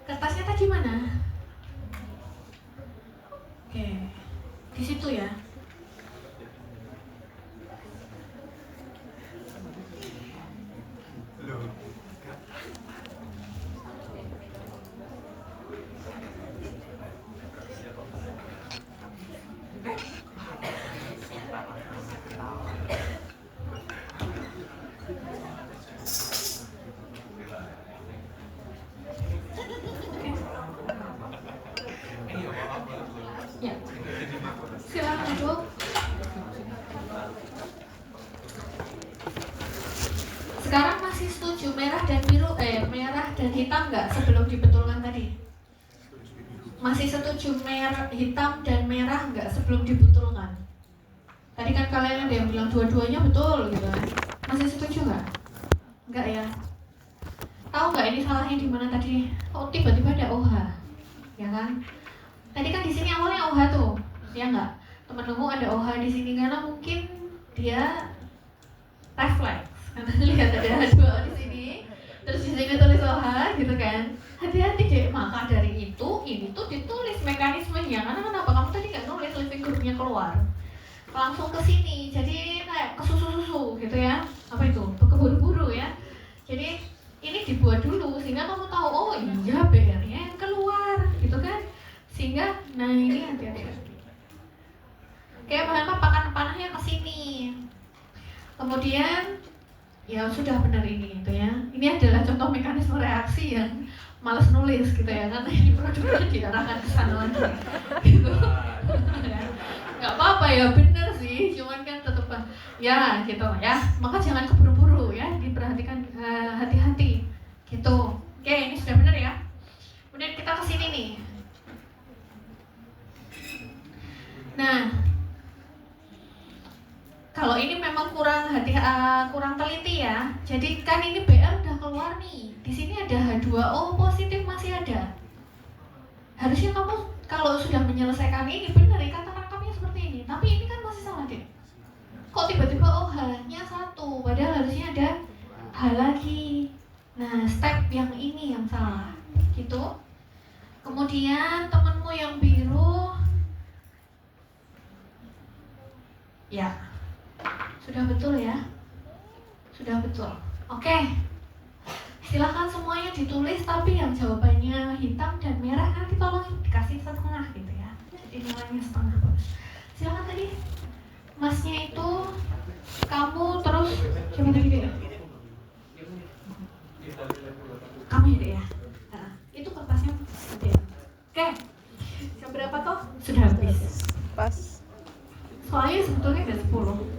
Kertasnya tadi mana? Oke, di situ ya. duduk. Sekarang masih setuju merah dan biru, merah dan hitam nggak sebelum dibetulkan tadi? Masih setuju hitam dan merah nggak sebelum dibetulkan? Tadi kan kalian ada yang bilang dua-duanya betul gitu kan? Masih setuju nggak? Nggak ya? Tahu nggak ini salahnya di mana tadi? Oh tiba-tiba ada OH, ya kan? Tadi kan di sini awalnya OH tuh, ya nggak? Temen-temen ada OH di sini karena mungkin dia refleks. Karena lihat ada H2O di sini, terus di sini tulis OH gitu kan. Hati-hati deh, maka dari itu ini tuh ditulis mekanismenya. Karena kenapa kamu tadi nggak nulis living groupnya keluar, langsung ke sini, jadi kayak ke susu-susu gitu ya. Apa itu? Keburu-buru ya. Jadi ini dibuat dulu sehingga kamu tahu, oh iya BR-nya yang keluar gitu kan. Sehingga nah ini hati-hati. Kayak bahan panahnya ke sini. Kemudian ya sudah benar ini gitu ya. Ini adalah contoh mekanisme reaksi yang malas nulis gitu ya, karena ini produknya diarahkan ke sana lagi gitu. Nggak apa-apa ya, benar sih, cuman kan tetap ya gitu ya. Maka jangan keburu-buru ya, diperhatikan hati-hati gitu. Oke, ini sudah benar ya. Kemudian kita ke sini nih. Nah, kalau ini memang kurang teliti ya. Jadi kan ini BR udah keluar nih. Di sini ada H2O positif masih ada. Harusnya kamu kalau sudah menyelesaikan ini benar ikan tangkapnya seperti ini. Tapi ini kan masih salah deh. Kok tiba-tiba H-nya 1, padahal harusnya ada H lagi. Nah, step yang ini yang salah. Gitu. Kemudian temenmu yang biru, ya. Sudah betul ya? Sudah betul. Oke. Silahkan semuanya ditulis, tapi yang jawabannya hitam dan merah nanti tolong dikasih setengah gitu ya. Jadi nilainya setengah. Silahkan tadi. Masnya itu kamu terus coba tadi deh. Kamu ya deh ya. Nah, itu kertasnya ada. Oke. Jam berapa toh? Sudah habis. Pas. Soalnya sebetulnya ada 10.